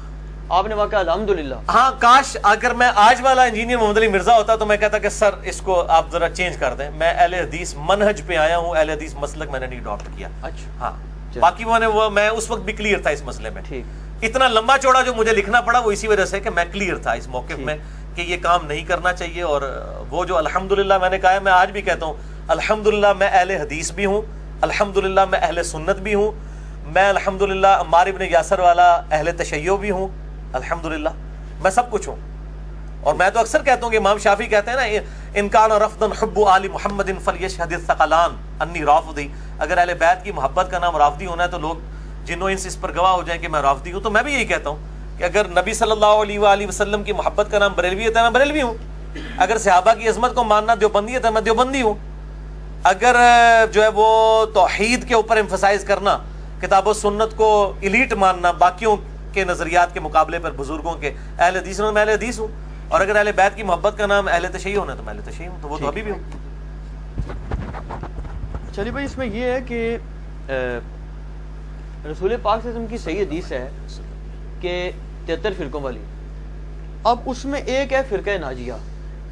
Speaker 1: آپ نے واقعہ الحمدللہ.
Speaker 2: ہاں کاش اگر میں آج والا انجینئر محمد علی مرزا ہوتا تو میں کہتا کہ سر اس کو آپ ذرا چینج کر دیں, میں اہل حدیث منہج پہ آیا ہوں, اہل حدیث مسلک میں نے نہیں اڈاپٹ کیا. اچھا ہاں, باقی میں اس وقت بھی کلیئر تھا اس مسئلے میں. ٹھیک, اتنا لمبا چوڑا جو مجھے لکھنا پڑا وہ اسی وجہ سے کہ میں کلیئر تھا اس موقف میں کہ یہ کام نہیں کرنا چاہیے. اور وہ جو الحمدللہ میں نے کہا ہے, میں آج بھی کہتا ہوں الحمدللہ میں اہل حدیث بھی ہوں, الحمدللہ میں اہل سنت بھی ہوں, میں الحمدللہ عمار ابن یاسر والا اہل تشیع بھی ہوں, الحمدللہ میں سب کچھ ہوں. اور میں تو اکثر کہتا ہوں کہ امام شافعی کہتے ہیں نا, ان کان رفضا حب آل محمد فلیشهد الثقلان انی رافضی, اگر اہل بیت کی محبت کا نام رافضی ہونا ہے تو لوگ جنوں انس اس پر گواہ ہو جائیں کہ میں رافضی ہوں. تو میں بھی یہی کہتا ہوں کہ اگر نبی صلی اللہ علیہ وآلہ وسلم کی محبت کا نام بریلویت ہے, میں بریلوی ہوں. اگر صحابہ کی عظمت کو ماننا دیوبندیت ہے, میں دیوبندی ہوں. اگر جو ہے وہ توحید کے اوپر ایمفسائز کرنا, کتاب و سنت کو ایلیٹ ماننا باقیوں کے نظریات کے مقابلے پر بزرگوں کے, اہل حدیث میں اہل حدیث ہوں. اور اگر اہل بیت کی محبت کا نام اہل تشیع ہونا تو میں اہل تشیع ہوں, تو وہ تو ابھی بھی ہوں.
Speaker 1: چلیے بھائی, اس میں یہ ہے کہ رسول پاک صلی اللہ علیہ وسلم کی صحیح حدیث ہے کہ 73 فرقوں والی. اب اس میں ایک ہے فرقہ ناجیہ.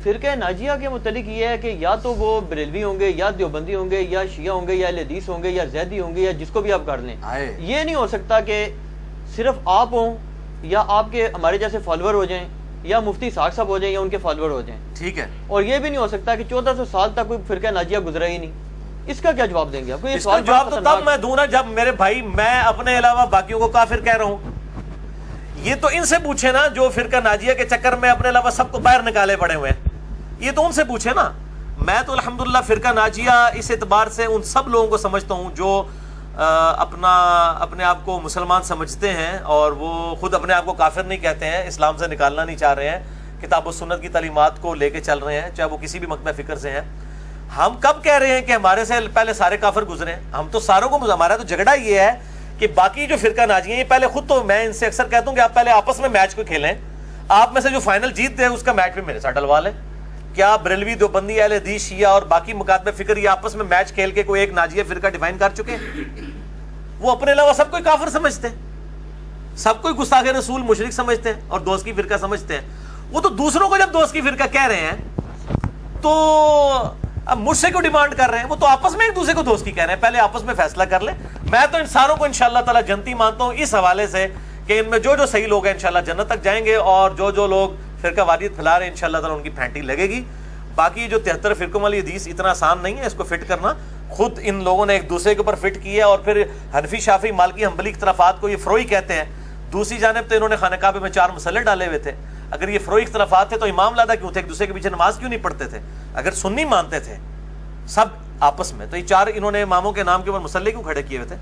Speaker 1: فرقہ ناجیہ کے متعلق یہ ہے کہ یا تو وہ بریلوی ہوں گے, یا دیوبندی ہوں گے, یا شیعہ ہوں گے, یا اہل حدیث ہوں گے, یا زیدی ہوں گے, یا جس کو بھی آپ کر لیں. یہ نہیں ہو سکتا کہ صرف آپ ہوں, یا آپ کے ہمارے جیسے فالوور ہو جائیں, یا مفتی ساق صاحب ہو جائیں, یا ان کے فالوور ہو جائیں.
Speaker 2: ٹھیک ہے.
Speaker 1: اور یہ بھی نہیں ہو سکتا کہ 1400 سال تک کوئی فرقہ ناجیہ گزرا ہی نہیں. اس کا کیا جواب دیں گے آپ کو؟ یہ سوال
Speaker 2: جواب تو تب میں دوں نا جب میرے بھائی میں اپنے علاوہ باقیوں کو کافر کہہ رہا ہوں. یہ تو ان سے پوچھے نا جو فرقہ ناجیہ کے چکر میں اپنے علاوہ سب کو باہر نکالے پڑے ہوئے ہیں, یہ تو ان سے پوچھے نا. میں تو الحمدللہ فرقہ ناجیہ اس اعتبار سے ان سب لوگوں کو سمجھتا ہوں جو اپنے آپ کو مسلمان سمجھتے ہیں اور وہ خود اپنے آپ کو کافر نہیں کہتے ہیں, اسلام سے نکالنا نہیں چاہ رہے ہیں, کتاب و سنت کی تعلیمات کو لے کے چل رہے ہیں, چاہے وہ کسی بھی مکتب فکر سے ہیں. ہم کب کہہ رہے ہیں کہ ہمارے سے پہلے سارے کافر گزرے ہیں؟ ہم تو ساروں کو, ہمارا تو جھگڑا یہ ہے کہ باقی جو فرقہ ناجی ہیں یہ پہلے خود, تو میں ان سے اکثر کہتا ہوں کہ آپ پہلے آپس میں میچ کو کھیلیں, آپ میں سے جو فائنل جیت دے اس کا میچ بھی میرے ساتھ ڈلوا لیں. کیا بریلوی دیوبندی اہل حدیث شیعہ اور باقی مکاتب فکر یہ آپس میں میچ کھیل کے کوئی ایک ناجیہ فرقہ ڈیفائن کر چکے ہیں؟ وہ اپنے علاوہ سب کوئی کافر سمجھتے ہیں، سب کوئی گستاخ رسول مشرک سمجھتے ہیں اور دوست کی فرقہ سمجھتے ہیں. وہ تو دوسروں کو جب دوست کی فرقہ کہہ رہے ہیں تو اب مجھ سے کیوں ڈیمانڈ کر رہے ہیں؟ وہ تو آپس میں ایک دوسرے کو دوست کی کہہ رہے ہیں، پہلے آپس میں فیصلہ کر لیں. میں تو انسانوں کو انشاءاللہ تعالی جنتی مانتا ہوں اس حوالے سے کہ ان میں جو جو صحیح لوگ ہیں انشاءاللہ جنت تک جائیں گے، اور جو جو لوگ فرقہ واریت پھیلا رہے ہیں انشاءاللہ تعالی ان کی پھینٹی لگے گی. باقی جو 73 فرقوں والی حدیث اتنا آسان نہیں ہے اس کو فٹ کرنا، خود ان لوگوں نے ایک دوسرے کے اوپر فٹ کیا ہے. اور پھر حنفی شافعی مالکی حنبلی اختلافات کو یہ فروعی کہتے ہیں. دوسری جانب تو انہوں نے خانہ کعبہ میں 4 مسلے ڈالے ہوئے تھے. اگر یہ فروعی اختلافات تھے تو امام لادا کیوں تھے؟ ایک دوسرے کے پیچھے نماز کیوں نہیں پڑھتے تھے؟ اگر سنی مانتے تھے سب آپس میں تو یہ 4 انہوں نے اماموں کے نام کے اوپر مسلے کیوں کھڑے کیے ہوئے تھے؟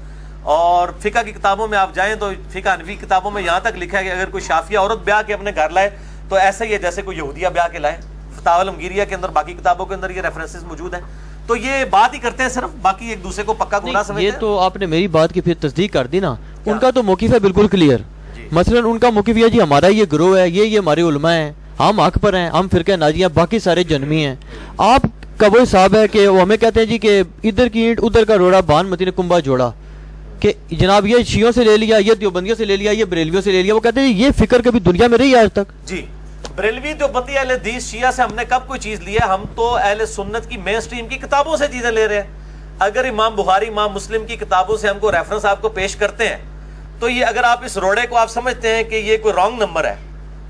Speaker 2: اور فقہ کی کتابوں میں آپ جائیں تو فقہ حنفی کتابوں میں یہاں تک لکھا ہے کہ اگر کوئی شافعیہ عورت بیاہ کے اپنے گھر لائے تو ایسا ہی ہے جیسے کوئی یہودیہ بیاہ کے لائے. فتاوی الامگیریہ کے اندر باقی کتابوں کے اندر یہ ریفرنسز موجود ہیں. تو یہ بات ہی کرتے ہیں صرف، باقی ایک دوسرے کو پکا گناہ سمجھتے ہیں.
Speaker 1: یہ تو آپ نے میری بات کی پھر تصدیق کر دی نا. ان کا تو موقف ہے بالکل کلیئر. مثلا ان کا موقف یہ جی ہمارا یہ گروہ ہے، یہ ہمارے علماء ہیں، ہم حق پر ہیں، ہم فرقہ ناجیہ، باقی سارے جنمی ہیں. آپ کا وہ حساب ہے کہ وہ ہمیں کہتے ہیں جی کہ ادھر کی اینٹ ادھر کا روڑا بان متی نے کنبا جوڑا، کہ جناب یہ شیعوں سے لے لیا، یہ دیوبندیوں سے لے لیا، یہ بریلویوں سے لے لیا. وہ کہتے ہیں یہ فکر کبھی دنیا میں رہی آج تک؟
Speaker 2: جی بریلوی دیوبندی اہل حدیث شیعہ سے ہم نے کب کوئی چیز لی ہے؟ ہم تو اہل سنت کی مین سٹریم کی کتابوں سے چیزیں لے رہے ہیں. اگر امام بخاری امام مسلم کی کتابوں سے ہم کو ریفرنس آپ کو پیش کرتے ہیں تو یہ اگر آپ اس روڑے کو آپ سمجھتے ہیں کہ یہ کوئی رانگ نمبر ہے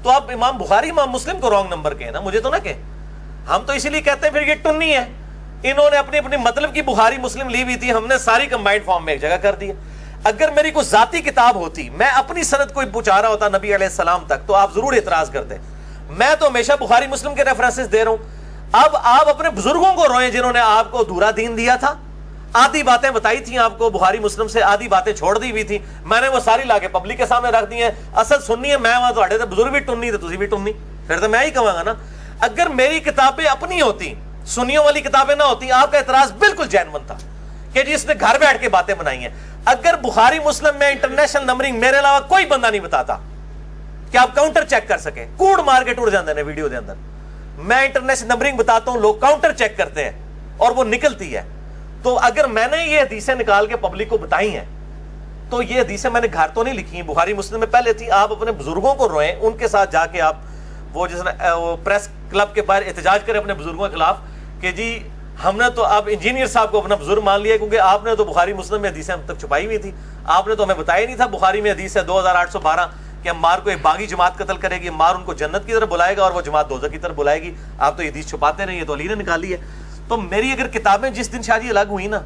Speaker 2: تو آپ امام بخاری امام مسلم کو رانگ نمبر کہیں نا، مجھے تو نہ کہیں. ہم تو اسی لیے کہتے ہیں پھر یہ ٹنی ہے. انہوں نے اپنی اپنی مطلب کی بخاری مسلم لی ہوئی تھی، ہم نے ساری کمبائنڈ فارم میں ایک جگہ کر دی. اگر میری کوئی ذاتی کتاب ہوتی، میں اپنی سند کوئی پہنچا رہا ہوتا نبی علیہ السلام تک، تو آپ ضرور اعتراض کرتے. میں تو ہمیشہ بخاری مسلم کے ریفرنسز دے رہا ہوں. اب آپ اپنے بزرگوں کو روئیں جنہوں نے آپ کو ادھورا دین دیا تھا، آدھی باتیں بتائی تھیں آپ کو بخاری مسلم سے، آدھی باتیں چھوڑ دی ہوئی تھی. میں نے وہ ساری لا کے پبلک کے سامنے رکھ دی ہیں. اصل سننی ہے میں، وہاں تو بزرگ بھی ٹننی تھے، تسی بھی ٹننی، پھر تو میں ہی کہوں گا نا. اگر میری کتابیں اپنی ہوتی، سنیوں والی کتابیں نہ ہوتی، آپ کا اعتراض بالکل جینون تھا کہ جی اس نے گھر بیٹھ کے باتیں بنائی ہیں. اگر بخاری مسلم میں انٹرنیشنل نمبرنگ میرے علاوہ کوئی بندہ نہیں بتاتا کہ آپ کاؤنٹر چیک کر سکیں، کوڑ مار کے ٹوٹ جاندے ہیں ویڈیو دے اندر. میں انٹرنیشنل نمبرنگ بتاتا ہوں، لوگ کاؤنٹر چیک کرتے ہیں اور وہ نکلتی ہے. تو اگر میں نے یہ حدیثیں نکال کے پبلک کو بتائی ہیں تو یہ حدیثیں میں نے گھر تو نہیں لکھی ہیں، بخاری مسلم میں پہلے تھی. آپ اپنے بزرگوں کو روئیں، ان کے ساتھ جا کے آپ وہ جس پریس کلب کے باہر احتجاج کریں اپنے بزرگوں کے خلاف کہ جی ہم نے تو آپ انجینئر صاحب کو اپنا بزرگ مان لیا کیونکہ آپ نے تو بخاری مسلم میں حدیثیں ہم تک چھپائی ہوئی تھی. آپ نے تو ہمیں بتایا نہیں تھا بخاری میں حدیث ہے 2812 کہ عمار کو ایک باغی جماعت قتل کرے گی، عمار ان کو جنت کی طرف بلائے گا اور وہ جماعت دوزخ کی طرف بلائے گی. آپ تو یہ حدیث چھپاتے نہیں، یہ تو علی نے نکالی ہے. تو میری اگر کتابیں جس دن شادی الگ ہوئی نا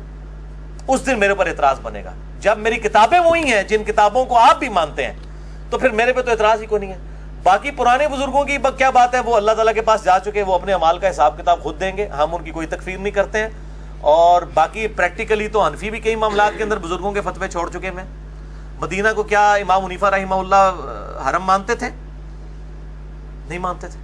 Speaker 2: اس دن میرے پر اعتراض بنے گا. جب میری کتابیں وہی ہیں جن کتابوں کو آپ بھی مانتے ہیں تو پھر میرے پہ تو اعتراض ہی کو نہیں ہے. باقی پرانے بزرگوں کی کیا بات ہے، وہ اللہ تعالیٰ کے پاس جا چکے، وہ اپنے اعمال کا حساب کتاب خود دیں گے، ہم ان کی کوئی تکفیر نہیں کرتے ہیں. اور باقی پریکٹیکلی تو حنفی بھی کئی معاملات کے اندر بزرگوں کے فتوے چھوڑ چکے ہیں. مدینہ کو کیا امام حنیفہ رحمہ اللہ حرم مانتے تھے؟ نہیں مانتے تھے.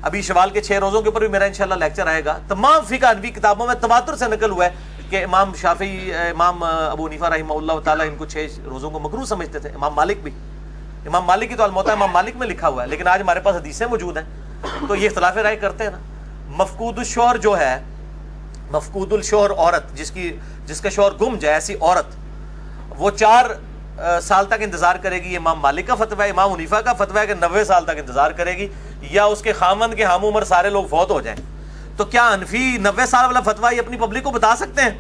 Speaker 2: ابھی شوال کے 6 روزوں کے اوپر بھی میرا انشاءاللہ لیکچر آئے گا. تمام فقہ حنفی کتابوں میں تواتر سے نقل ہوا ہے کہ امام شافعی، امام ابو حنیفہ رحمہ اللہ تعالیٰ ان کو 6 روزوں کو مکروہ سمجھتے تھے. امام مالک بھی، امام مالک کی تو الموطا امام مالک میں لکھا ہوا ہے، لیکن آج ہمارے پاس حدیثیں موجود ہیں تو یہ اختلاف رائے کرتے ہیں نا. مفقود الشوہر جو ہے، مفقود الشوہر عورت جس کا شوہر گم جائے، ایسی عورت وہ 4 سال تک انتظار کرے گی. امام مالک کا فتویٰ ہے، امام حنیفہ کا فتویٰ ہے کہ 90 سال تک انتظار کرے گی، یا اس کے خامند کے ہم عمر سارے لوگ فوت ہو جائیں. تو کیا حنفی 90 سال والا فتویٰ یہ اپنی پبلک کو بتا سکتے ہیں؟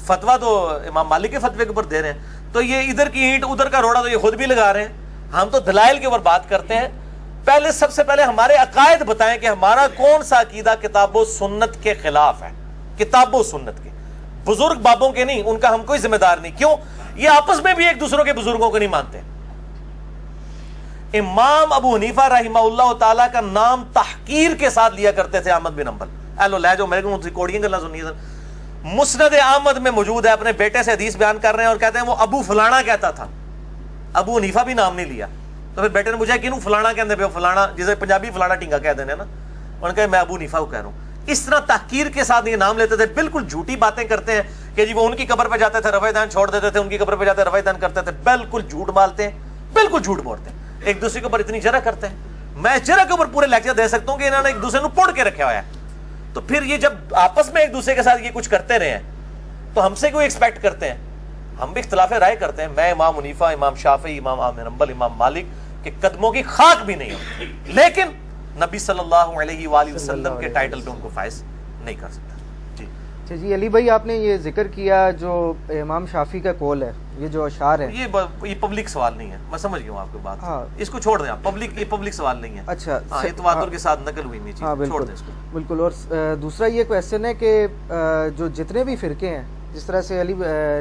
Speaker 2: فتویٰ تو امام مالک کے فتوے کے اوپر دے رہے ہیں. تو یہ ادھر کی اینٹ ادھر کا روڑا تو یہ خود بھی لگا رہے ہیں. ہم تو دلائل کے اوپر بات کرتے ہیں. پہلے سب سے پہلے ہمارے عقائد بتائیں کہ ہمارا کون سا عقیدہ کتاب و سنت کے خلاف ہے. کتاب و سنت کے، بزرگ بابوں کے نہیں، ان کا ہم کوئی ذمہ دار نہیں. کیوں؟ یہ آپس میں بھی ایک دوسروں کے بزرگوں کو نہیں مانتے. امام ابو حنیفہ رحمہ اللہ تعالیٰ کا نام تحقیر کے ساتھ لیا کرتے تھے احمد بن حنبل. ایلو لے جو میرے کو کوڑیاں گلا سنیے سر. مسند احمد میں موجود ہے، اپنے بیٹے سے حدیث بیان کر رہے ہیں اور کہتے ہیں وہ ابو فلانا کہتا تھا. ابو حنیفہ بھی نام نہیں لیا. تو پھر بیٹے نے پوچھا کینوں فلانا کہتے پہ فلانا، جسے پنجابی فلانا ٹینگا کہہ دینے نا. انہوں نے کہا میں ابو حنیفہ کو کہہ رہا ہوں. اس طرح تحقیر کے ساتھ یہ نام لیتے تھے. بالکل جھوٹی باتیں کرتے ہیں کہ جی وہ ان کی قبر پہ جاتے تھے رفع دین چھوڑ دیتے تھے، ان کی قبر پہ جاتے رفع دین کرتے تھے. بالکل جھوٹ مالتے ہیں، بالکل جھوٹ بولتے ہیں، ایک دوسرے کے اوپر اتنی جرح کرتے ہیں. میں جرا کے اوپر پورے لیکچر دے سکتا ہوں کہ انہوں نے ایک دوسرے کو پوڑ کے رکھا ہوا ہے. تو پھر یہ جب آپس میں ایک دوسرے کے ساتھ یہ کچھ کرتے رہے ہیں تو ہم سے کوئی ایکسپیکٹ کرتے ہیں؟ ہم بھی اختلاف رائے کرتے ہیں. میں امام حنیفہ، امام شافعی، امام احمد حنبل، امام مالک کے قدموں کی خاک بھی نہیں ہوں، لیکن نبی صلی اللہ علیہ وآلہ وسلم کے ٹائٹل پہ ان کو فائز نہیں کر سکتا. جی
Speaker 3: اچھا جی، علی بھائی آپ نے یہ ذکر کیا جو امام شافعی کا قول ہے، یہ جو اشعار ہے،
Speaker 2: یہ پبلک سوال نہیں ہے. میں سمجھ گیا ہوں آپ کی بات.
Speaker 3: ہاں
Speaker 2: اس کو چھوڑ دیں آپ. یہ پبلک سوال نہیں ہے.
Speaker 3: اچھا
Speaker 2: ہاں یہ تواتر کے ساتھ نقل ہوئی نہیں
Speaker 3: ہاں
Speaker 2: چیز. چھوڑ
Speaker 3: بالکل
Speaker 2: دیں اس کو.
Speaker 3: بالکل. اور دوسرا یہ کویسچن ہے کہ جو جتنے بھی فرقے ہیں، جس طرح سے علی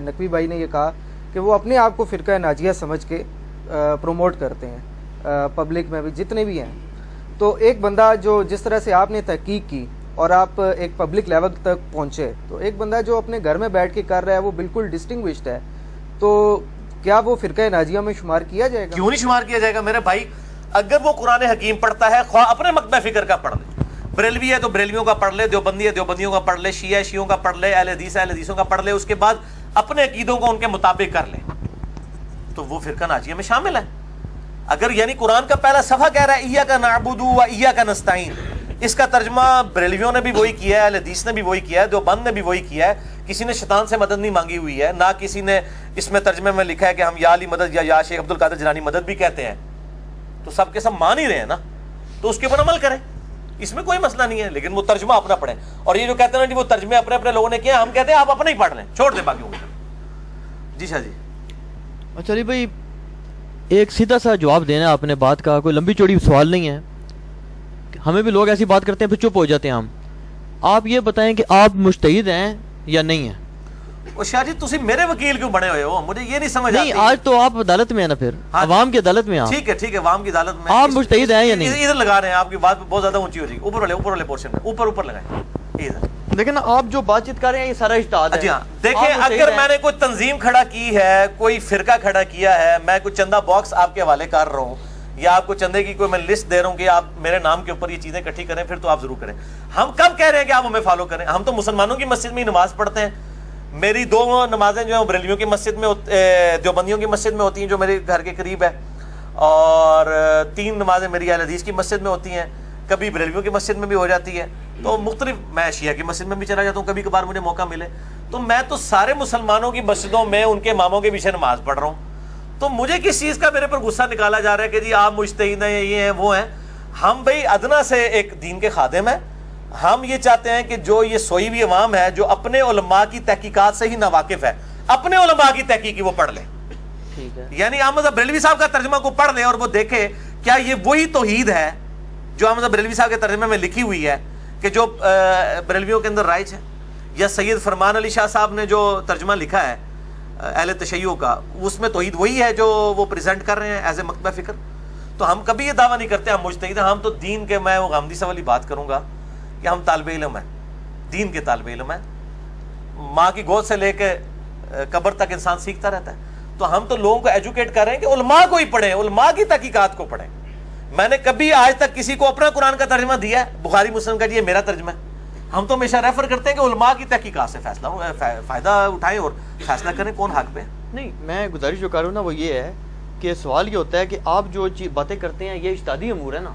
Speaker 3: نقوی بھائی نے یہ کہا کہ وہ اپنے آپ کو فرقہ ناجیہ سمجھ کے پروموٹ کرتے ہیں پبلک میں بھی جتنے بھی ہیں، تو ایک بندہ جو جس طرح سے آپ نے تحقیق کی اور آپ ایک پبلک لیول تک پہنچے، تو ایک بندہ جو اپنے گھر میں بیٹھ کے کر رہا ہے وہ بالکل ڈسٹنگوشڈ ہے، تو کیا وہ فرقہ ناجیہ میں شمار کیا جائے گا؟
Speaker 2: کیوں نہیں شمار کیا جائے گا میرے بھائی؟ اگر وہ قرآن حکیم پڑھتا ہے، خواہ اپنے مکتبہ فکر کا پڑھ لے، بریلوی ہے تو بریلویوں کا پڑھ لے، دیوبندی ہے دیوبندیوں کا پڑھ لے، شیعہ ہے شیعوں کا پڑھ لے، اہل حدیث ہے اہل حدیثوں کا پڑھ لے، اس کے بعد اپنے عقیدوں کو ان کے مطابق کر لے، تو وہ فرقہ ناجیہ میں شامل ہے. اگر یعنی قرآن کا پہلا صفحہ کہہ رہا ہے ایاک نعبد و ایاک نستعین، اس کا ترجمہ بریلویوں نے بھی وہی کیا ہے، اہل حدیث نے بھی وہی کیا ہے، دیوبند نے بھی وہی کیا ہے. کسی نے شیطان سے مدد نہیں مانگی ہوئی ہے، نہ کسی نے اس میں ترجمے میں لکھا ہے کہ ہم یا علی مدد یا شیخ عبد القادر جیلانی مدد بھی کہتے ہیں. تو سب کے سب مان ہی رہے ہیں نا، تو اس کے اوپر عمل کریں، اس میں کوئی مسئلہ نہیں ہے. لیکن وہ ترجمہ اپنا پڑھیں. اور یہ جو کہتے ہیں نا وہ ترجمے اپنے اپنے لوگوں نے کیا، ہم کہتے ہیں آپ اپنا ہی پڑھ لیں، چھوڑ دیں باقیوں کو. جی شاہ جی.
Speaker 1: اچھا علی بھائی ایک سیدھا سا جواب دینا ہے اپنے بات کا، کوئی لمبی چوڑی سوال نہیں ہے. ہمیں بھی لوگ ایسی بات کرتے ہیں پھر چپ ہو جاتے ہیں ہم. آپ یہ بتائیں کہ آپ مجتہد ہیں یا نہیں ہیں؟
Speaker 2: شاہ جی تسی میرے وکیل کیوں بنے ہوئے ہو؟ مجھے یہ نہیں سمجھ آتی.
Speaker 1: نہیں آج تو آپ عدالت میں ہیں نا، پھر عوام کی عدالت میں آپ.
Speaker 2: ٹھیک ہے عوام کی عدالت میں
Speaker 1: آپ مجتہد ہیں یا نہیں؟
Speaker 2: ادھر لگا رہے ہیں، آپ کی بات بہت زیادہ اونچی ہو جائے گی. اوپر والے پورشن میں اوپر لگائیں ادھر.
Speaker 1: لیکن آپ جو بات چیت کر رہے ہیں یہ سارا اجتہاد ہے.
Speaker 2: جی ہاں دیکھیں، اگر میں نے کوئی تنظیم کھڑا کی ہے، کوئی فرقہ کھڑا کیا ہے، میں کوئی چندہ باکس آپ کے حوالے کر رہا ہوں یا آپ کو چندے کی کوئی میں لسٹ دے رہا ہوں کہ آپ میرے نام کے اوپر یہ چیزیں اکٹھی کریں، پھر تو آپ ضرور کریں. ہم کب کہہ رہے ہیں کہ آپ ہمیں فالو کریں؟ ہم تو مسلمانوں کی مسجد میں ہی نماز پڑھتے ہیں. میری 2 نمازیں جو ہیں بریلویوں کی مسجد میں دیوبندیوں کی مسجد میں ہوتی ہیں جو میرے گھر کے قریب ہے، اور 3 نمازیں میری اہل حدیث کی مسجد میں ہوتی ہیں، کبھی بریلویوں کی مسجد میں بھی ہو جاتی ہے. تو مختلف، میں شیعہ کی مسجد میں بھی چلا جاتا ہوں کبھی کبھار مجھے موقع ملے. تو میں تو سارے مسلمانوں کی مسجدوں میں ان کے اماموں کے پیچھے نماز پڑھ رہا ہوں. تو مجھے کس چیز کا میرے پر غصہ نکالا جا رہا ہے کہ جی آپ مجتہد ہیں، یہ ہیں وہ ہیں؟ ہم بھائی ادنا سے ایک دین کے خادم ہیں. ہم یہ چاہتے ہیں کہ جو یہ سوئی ہوئی عوام ہے جو اپنے علماء کی تحقیقات سے ہی ناواقف ہے، اپنے علماء کی تحقیقی وہ پڑھ لے.
Speaker 1: ٹھیک ہے،
Speaker 2: یعنی احمد بریلوی صاحب کا ترجمہ کو پڑھ لے اور وہ دیکھے کیا یہ وہی توحید ہے جو احمد بریلوی صاحب کے ترجمے میں لکھی ہوئی ہے کہ جو بریلویوں کے اندر رائج ہے، یا سید فرمان علی شاہ صاحب نے جو ترجمہ لکھا ہے اہل تشیع کا، اس میں توحید وہی ہے جو وہ پریزنٹ کر رہے ہیں ایز اے مکتبہ فکر. تو ہم کبھی یہ دعویٰ نہیں کرتے ہم مجتہد ہیں. ہم تو دین کے، میں وہ غامدی صاحب والی بات کروں گا کہ ہم طالب علم ہیں، دین کے طالب علم ہیں. ماں کی گود سے لے کے قبر تک انسان سیکھتا رہتا ہے. تو ہم تو لوگوں کو ایجوکیٹ کر رہے ہیں کہ علماء کو ہی پڑھیں، علماء کی تحقیقات کو پڑھیں. میں نے کبھی آج تک کسی کو اپنا قرآن کا ترجمہ دیا ہے بخاری مسلم کا جی یہ میرا ترجمہ ہے؟ ہم تو ہمیشہ ریفر کرتے ہیں کہ علماء کی تحقیقات سے فائدہ اٹھائیں اور فیصلہ کریں کون حق پہ.
Speaker 1: نہیں میں گزارش جو کر رہا ہوں نا وہ یہ ہے کہ سوال یہ ہوتا ہے کہ آپ جو باتیں کرتے ہیں یہ اجتہادی امور ہے نا،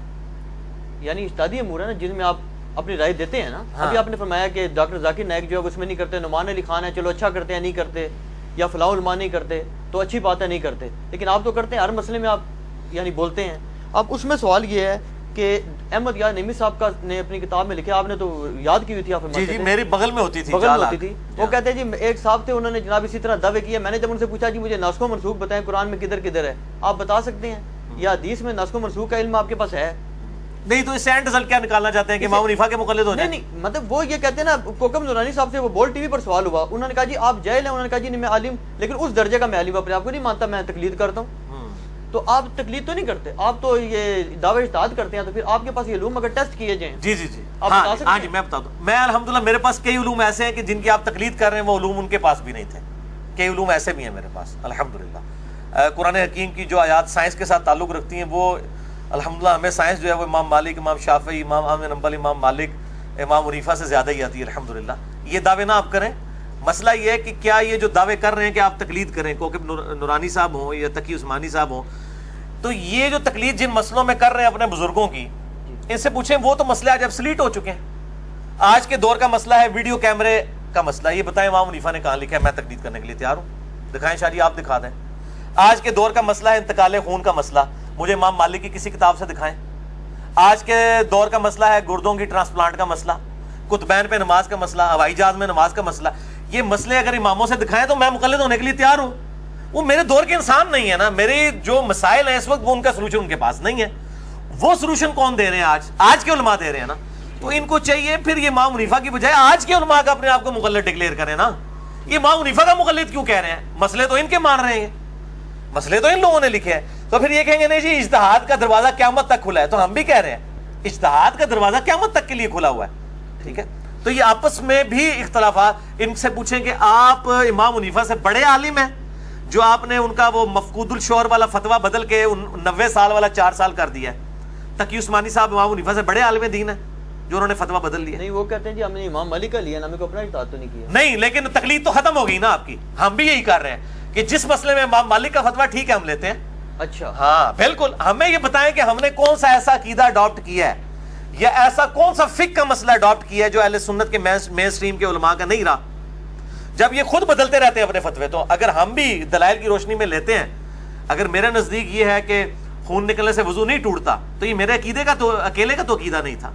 Speaker 1: یعنی اجتہادی امور ہے نا جن میں آپ اپنی رائے دیتے ہیں نا. ابھی آپ نے فرمایا کہ ڈاکٹر ذاکر نائک جو ہے اس میں نہیں کرتے، نعمان علی خان ہے چلو اچھا کرتے ہیں نہیں کرتے، یا فلاں علماء نہیں کرتے تو اچھی بات ہے نہیں کرتے، لیکن آپ تو کرتے ہیں ہر مسئلے میں، آپ یعنی بولتے ہیں. اب اس میں سوال یہ ہے کہ احمد یار نعیمی صاحب کا نے اپنی کتاب میں لکھا، آپ نے تو یاد کی ہوئی تھی، آپ
Speaker 2: جی میری بغل میں ہوتی تھی،
Speaker 1: بغل میں ہوتی تھی. وہ کہتے ہیں جی ایک صاحب تھے انہوں نے جناب اسی طرح دعوے کیے. میں نے جب ان سے پوچھا جی مجھے ناسخ و منسوخ بتائیں قرآن میں کدھر کدھر ہے، آپ بتا سکتے ہیں یا حدیث میں ناسخ و منسوخ کا علم آپ کے پاس ہے؟
Speaker 2: نہیں تو اس سے اینڈ رزلٹ کیا نکالنا چاہتے ہیں کہ امام حنیفہ کے مقلد ہو جائیں؟
Speaker 1: نہیں مطلب وہ یہ کہتے ہیں نا، کوکب نورانی صاحب سے وہ بول ٹی وی پر سوال ہوا، انہوں نے کہا جی آپ جاہل ہیں، انہوں نے کہا جی نہیں میں عالم، لیکن اس درجے کا میں عالم اپنے آپ کو نہیں مانتا، میں تقلید کرتا ہوں. تو آپ تقلید تو نہیں کرتے، آپ تو یہ دعوے اجتہاد کرتے ہیں. تو پھر آپ کے پاس یہ علوم اگر ٹیسٹ کیے جائیں
Speaker 2: جی ہاں جی میں بتا دوں. میں الحمدللہ میرے پاس کئی علوم ایسے ہیں کہ جن کی آپ تقلید کر رہے ہیں وہ علوم ان کے پاس بھی نہیں تھے. کئی علوم ایسے بھی ہیں میرے پاس الحمدللہ. قرآن حکیم کی جو آیات سائنس کے ساتھ تعلق رکھتی ہیں وہ الحمدللہ ہمیں سائنس جو ہے وہ امام مالک، امام شافعی، امام احمد حنبل، امام مالک، امام حنیفہ سے زیادہ ہی آتی ہے الحمدللہ. یہ دعوے نہ آپ کریں. مسئلہ یہ ہے کہ کیا یہ جو دعوے کر رہے ہیں کہ آپ تقلید کریں، کوکب نورانی صاحب ہوں یا تقی عثمانی صاحب ہوں، تو یہ جو تقلید جن مسئلوں میں کر رہے ہیں اپنے بزرگوں کی، ان سے پوچھیں وہ تو مسئلے آج ابسلیٹ ہو چکے ہیں. آج کے دور کا مسئلہ ہے ویڈیو کیمرے کا مسئلہ. یہ بتائیں امام حنیفہ نے کہاں لکھا ہے؟ میں تقلید کرنے کے لیے تیار ہوں. دکھائیں شاہ جی، آپ دکھا دیں. آج کے دور کا مسئلہ ہے انتقال خون کا مسئلہ، مجھے امام مالک کی کسی کتاب سے دکھائیں. آج کے دور کا مسئلہ ہے گردوں کی ٹرانسپلانٹ کا مسئلہ، قطبین پہ نماز کا مسئلہ، ہوائی جہاز میں نماز کا مسئلہ. یہ مسئلے اگر اماموں سے دکھائیں تو میں مقلد ہونے کے لیے تیار ہوں. وہ میرے دور کے انسان نہیں ہے نا. میرے جو مسائل ہیں اس وقت وہ ان کا سلوشن ان کے پاس نہیں ہے. وہ سلوشن کون دے رہے ہیں؟ آج کے علماء دے رہے ہیں نا. تو ان کو چاہیے پھر یہ امام حنیفہ کی بجائے آج کے علماء کا اپنے آپ کو مقلد ڈکلیئر کریں نا. یہ امام حنیفہ کا مقلد کیوں کہہ رہے ہیں؟ مسئلے تو ان کے مان رہے ہیں، مسئلے تو ان لوگوں نے لکھے ہیں. تو پھر یہ کہیں گے نہیں جی اجتہاد کا دروازہ قیامت تک کھلا ہے. تو ہم بھی کہہ رہے ہیں اجتہاد کا دروازہ قیامت تک کے لیے کھلا ہوا ہے. ٹھیک ہے. تو یہ آپس میں بھی اختلافات. ان سے پوچھیں کہ آپ امام حنیفہ سے بڑے عالم ہیں جو آپ نے ان کا وہ مفقود الشعور والا فتویٰ بدل کے 90 سال والا 4 سال کر دیا ہے. تقی عثمانی صاحب امام حنیفہ سے بڑے عالم دین ہیں جو انہوں نے فتویٰ بدل لیا.
Speaker 1: نہیں، وہ کہتے ہیں جی ہم نے امام مالک کا لیا نا، ہمیں کو اپنا اجتہاد تو نہیں کیا.
Speaker 2: نہیں، لیکن تقلید تو ختم ہو گئی نا آپ کی. ہم بھی یہی کر رہے ہیں کہ جس مسئلے میں امام مالک کا فتویٰ ٹھیک ہے ہم لیتے ہیں.
Speaker 1: اچھا،
Speaker 2: ہاں بالکل. ہمیں یہ بتائیں کہ ہم نے کون سا ایسا عقیدہ اڈاپٹ کیا ہے یا ایسا کون سا فقہ کا مسئلہ اڈاپٹ کیا ہے جو اہل سنت کے مین سٹریم کے علماء کا نہیں رہا. جب یہ خود بدلتے رہتے ہیں اپنے فتوے، تو اگر ہم بھی دلائل کی روشنی میں لیتے ہیں، اگر میرے نزدیک یہ ہے کہ خون نکلنے سے وضو نہیں ٹوٹتا، تو یہ میرے عقیدے کا تو اکیلے کا تو عقیدہ نہیں تھا.